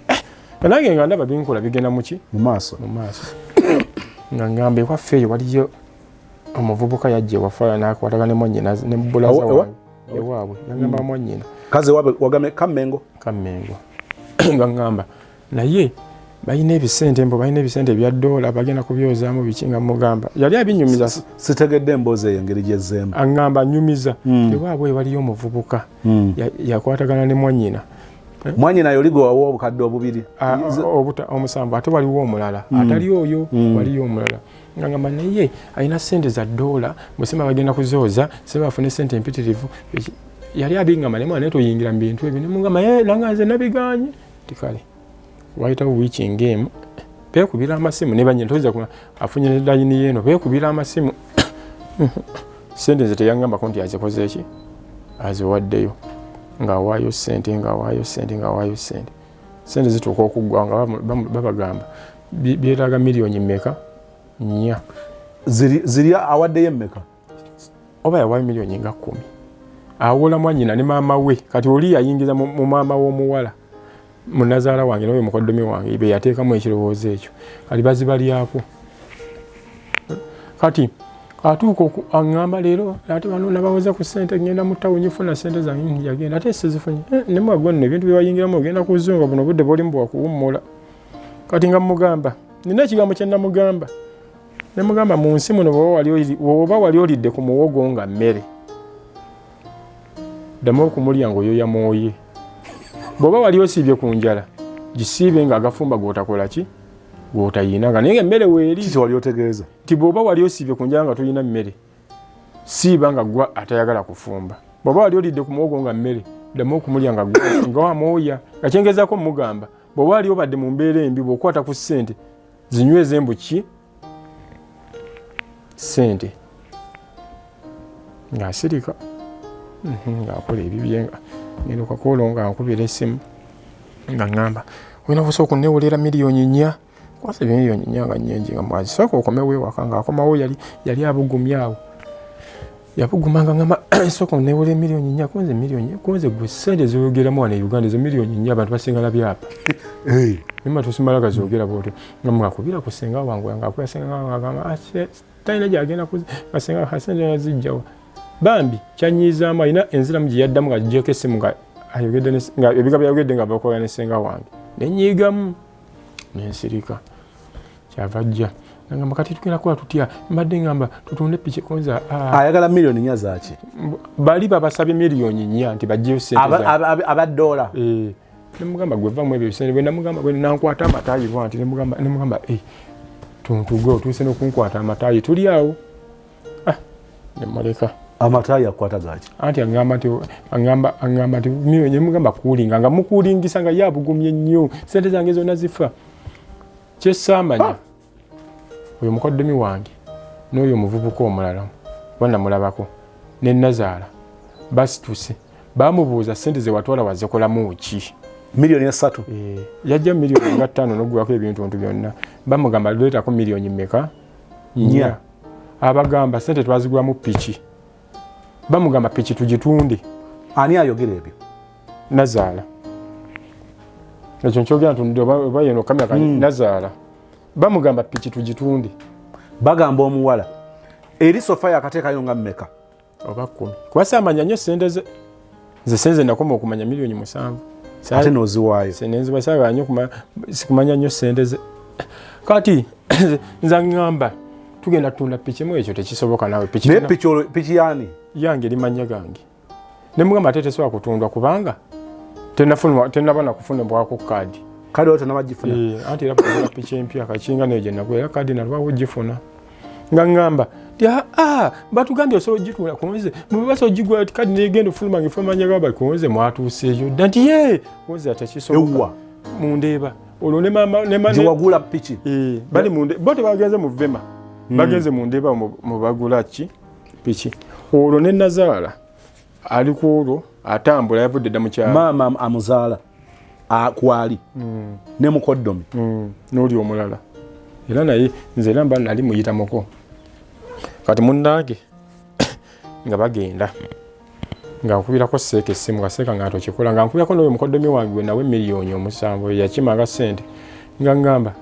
nange nga ndaba binkola bigenda muki mu maaso nga ngamba ewaffe eyo waliyo omuvubuka yajja ewaffe nakwataga ne mwannyina ne bulaza ewaabwe yangamba mwannyina kaze wagame Kammengo nga ngamba naye balina ebisente ebya $, bagenda kubyozaamu biki nga mugamba yali abinyumiza sitegedde emboozi eyo engeri gyezzeemu aŋŋamba nyumiza ewaabwe waliyo omuvubuka yakwatagana ne mwannyina yoligo wawo obukadde 2 omusanvu ate waliwo omulala atali oyo waliyo omulala nga ngamba naye alina sente za $, musema bagenda kuzooza sema afune sente empitirivu yali abingamba ne mwana toyingira mu bintu ebyo nemugamba nanga nze nabiganye tikale wayitawo wiiki ngemu beekubira amasimu ne banyina toyinza afunye ne layini yeeno beekubira amasimu sente nze teyangambako nti azikoze eki aziwaddeyo ng'awaayo sente sente zituuka okuggwa nga babagamba byetaaga miliyoni mmeka 4 ziri awaddeyo emmeka oba yawaayo miliyoni nga 10 awola mwannyina ne maama we kati oli yayingiza mu maama w'omuwala munazaala wange nawe mukoddomi wange be yateekamu ekirowoozo ekyo kati bazibalyako kati atuuka aŋŋamba leero ate bano nabawoza ku ssente ngenda mu ttawuni funa ssente zange yagenda ate sizifunye nemwagwa nno ebintu byewayingiramu ogenda kuzunga buno obudde bwolimu bwakuwummula kati nga mugamba nina ekigambo kye namugamba nemugamba mu nsi muno bwoba wali olidde ku muwogo nga mmere ddamu okumulya ng'oyoya mwoye bw'oba wali osiibye ku njala gisiibe nga agafumba g'otakola ki gw'otayinanga naye emmere weeri kiki wali otegeeza nti bw'oba wali osiibye ku njala nga toyina mmere siiba nga gwa atayagala kufumba bw'oba wali olidde ku muwogo nga mmere ddamu okumulya nga wamwoya nga kyengezaako mugamba bwe wali obadde mu mbeera embi bw'okwata ku ssente zinyweze embuki ssente ng'asirika ng'akola ebibyenga ngenda okakoolo nga nkubira essimu nga ŋŋamba olina kusooka onnewolera miliyoni 4 kwasa miliyoni 4 nga nnyingi nga mwazi sooka okomewo ewaka ng'akomawo yali abugumyawo yabuguma nga ŋŋamba sooka onnewolera miliyoni 4 kunze miliyoni kunze gwe ssente zoyogeramu wano e Uganda ezo miliyoni 4 abantu basingala byapa nima tusimala gazoogera bwotyo nga mwakubira ku senga wangu ng'akuya senga ng'agamba talina gyagenda kasenga kasente yazijjawa bambi kyanyiizaamu alina enziramu gye yaddamu nga gijjeko essimu nga ebigambo yayogedde nga bakola ne senga wange nenyiigamu nensirika kyava ajja nagamba kati tugenda kukola tutya mbadde ngamba tutunde piki konza ayagala miliyoni 4 zaki bali babasabye miliyoni 4 nti bajjeyo ssente abadoola nemugamba gwevamu ebyo bisente bwe namugamba bwe nankwata amataayi bwanti nemugamba tuntuge otuuse n'okunkwata amataayi tuli awo nemuleka amataayi akwata gaki anti agamba nti miliyoni emugamba kuulinga nga mukuulingisa nga yabugumye nnyo sente zange zonna zifa kyesaamanya oyo mukoddomi wange n'oyo omuvubuka omulala banamulabako ne Nazaala basituse bamubuuza sente ze watwala wazikolamu ki miliyoni 3 yajja miliyoni nga 5 n'oggwako ebintu byonna bamugamba leetako miliyoni mmeka 4 abagamba sente twazigulamu piki bamugamba piki tugitunde ani ayogera ebyo Nazaala ekyo nkyogera ntundde oba yeno kamera Nazaala bamugamba piki tugitunde bagamba omuwala eri sofa yakateekayo nga mmeka oba 10 kuba saamanya nnyo sente ze senze nakoma okumanya miliyoni 7 ate noziwaayo senenzibasaga nnyo sikumanya nnyo sente ze kati nza ŋŋamba tugenda tutunda piki mu ekyo tekisoboka naawe naye piki yaani yange limanya gange nemugamba ate tesobola kutundwa kubanga tenaba nakufunibwako kaadi kadi oto nabagifuna anti era kugula piki empya kakinga neyo gye nagula era kaadi nalwawo ogifuna nga ŋŋamba batugambye osobola ogitunda kunze mubasa ogigula kadi negenda ofuluma ngefamanya gaba kunze mwatuuseeyo dda nti kunze atekisoboka mundeeba olwo newagula piki bali munde bo tebagenze mu Vema bagenze mundeeba mubagula ki piki olwo ne Nazaala ali ku olwo atambula yavudde dda mukyalo maama amuzaala kwali ne mukoddomi n'oli omulala era naye nze era mba nali muyitamuko kati munnange nga bagenda nga nkubirako seeka essimu nga seeka nga tokikola nga nkubirako n'oyo mukoddomi wange gwe nawe miliyoni 7 yakimanga ssente nga ŋŋamba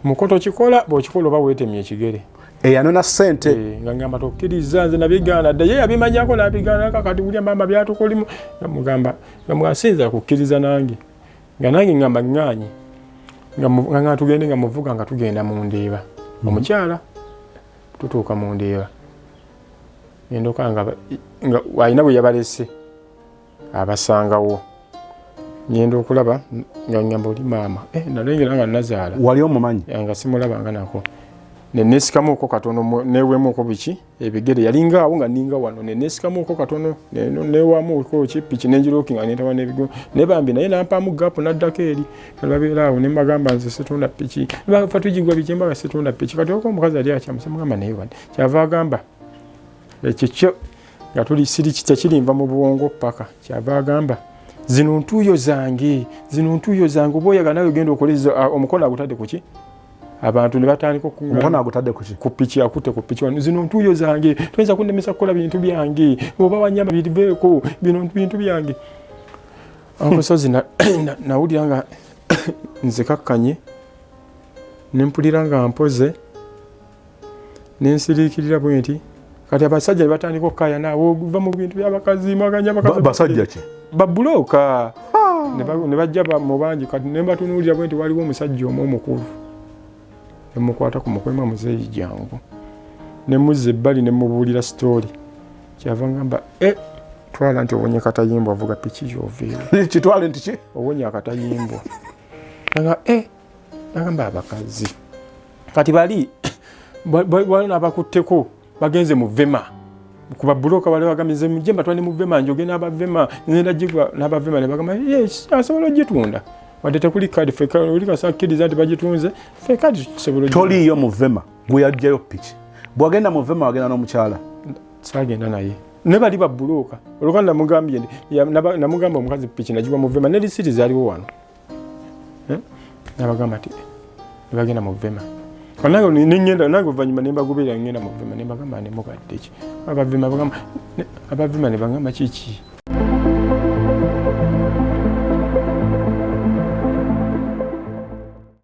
muko tokikola bw'okikola oba weetemye ekigere eyanona ssente nga ŋŋamba tokkiriza nze nabigaana dda ye yabimanyako nabigaanaka kati bulya mama byatukolimu nga mugamba sinza kukkiriza nange nga nange ŋŋamba ŋŋaanyi nga tugende nga muvuga nga tugenda mu Ndeeba omukyala tutuuka mu Ndeeba endoka nga alina bwe yabalese abasangawo ngenda okulaba nga ŋŋamba oli maama nalengera nga Nazaala wali omumanyi nga simulabanga nako nenesikamuuko katono newemuuko biki ebigere yalinga awo nga ninga wano nenesikamuuko katono newamuuko ki piki nenjiroki nga netawa nebigo nebambi naye nampamu gapu naddako eri babeera awo nembagamba nze situna piki bafa tugigwa bikimba nga situna piki kati oko omukazi ali akyamusa mugamba naye wano kyava agamba ekyo nga tuli siri tekirimva mu buwongo paka kyava agamba zino ntuuyo zange oba oyagala nawe ogenda okoleza omukono agutadde kuki abantu ne batandika omukono agutadde ku piki akutte ku piki wano zino ntuuyo zange toyinza kunnemesa kukola bintu byange oba wanyamba biriveeko bino bintu byange ankosozi nawulira nga nzikakkanye nempulira nga mpoze nensiriikirira bwe nti kati abasajja ne batandika okukaya naawe oguva mu bintu byabakazi basajja ki babulooka ne bajja mu bangi kati ne mbatunuulira bwe nti waliwo omusajja omu omukulu nemukwata ku mukwema muzeeyi jangu nemuzza ebbali nemubuulira sitooli kyava ngamba twala nti owonye katayimbwa avuga piki yoveera kitwale nti ki owonye akatayimbwa nagamba abakazi kati bali balina abakutteko bagenze mu Vema kuba buloka wale bagamize mjemba twani mu Vema njoge n'abavema nenda jigwa n'abavema ne bagamba asobola ogitunda wadde tekuli kadi ffe oli kasakkiriza nti bagitunze ffe kadi tusobola toliiyo mu vema gwe yajjayo piki bwagenda mu vema wagenda n'omukyala saagenda naye ne bali babbulooka olwokuba namugambye namugamba omukazi piki nagiwa mu vema ne lisiti zaaliwo wano nabagamba nti nebagenda mu vema nange neŋŋenda nange oluvannyuma ne mbagoberera ŋŋenda mu vema ne mbagamba ne mugadde ki abavema ne bagamba kiki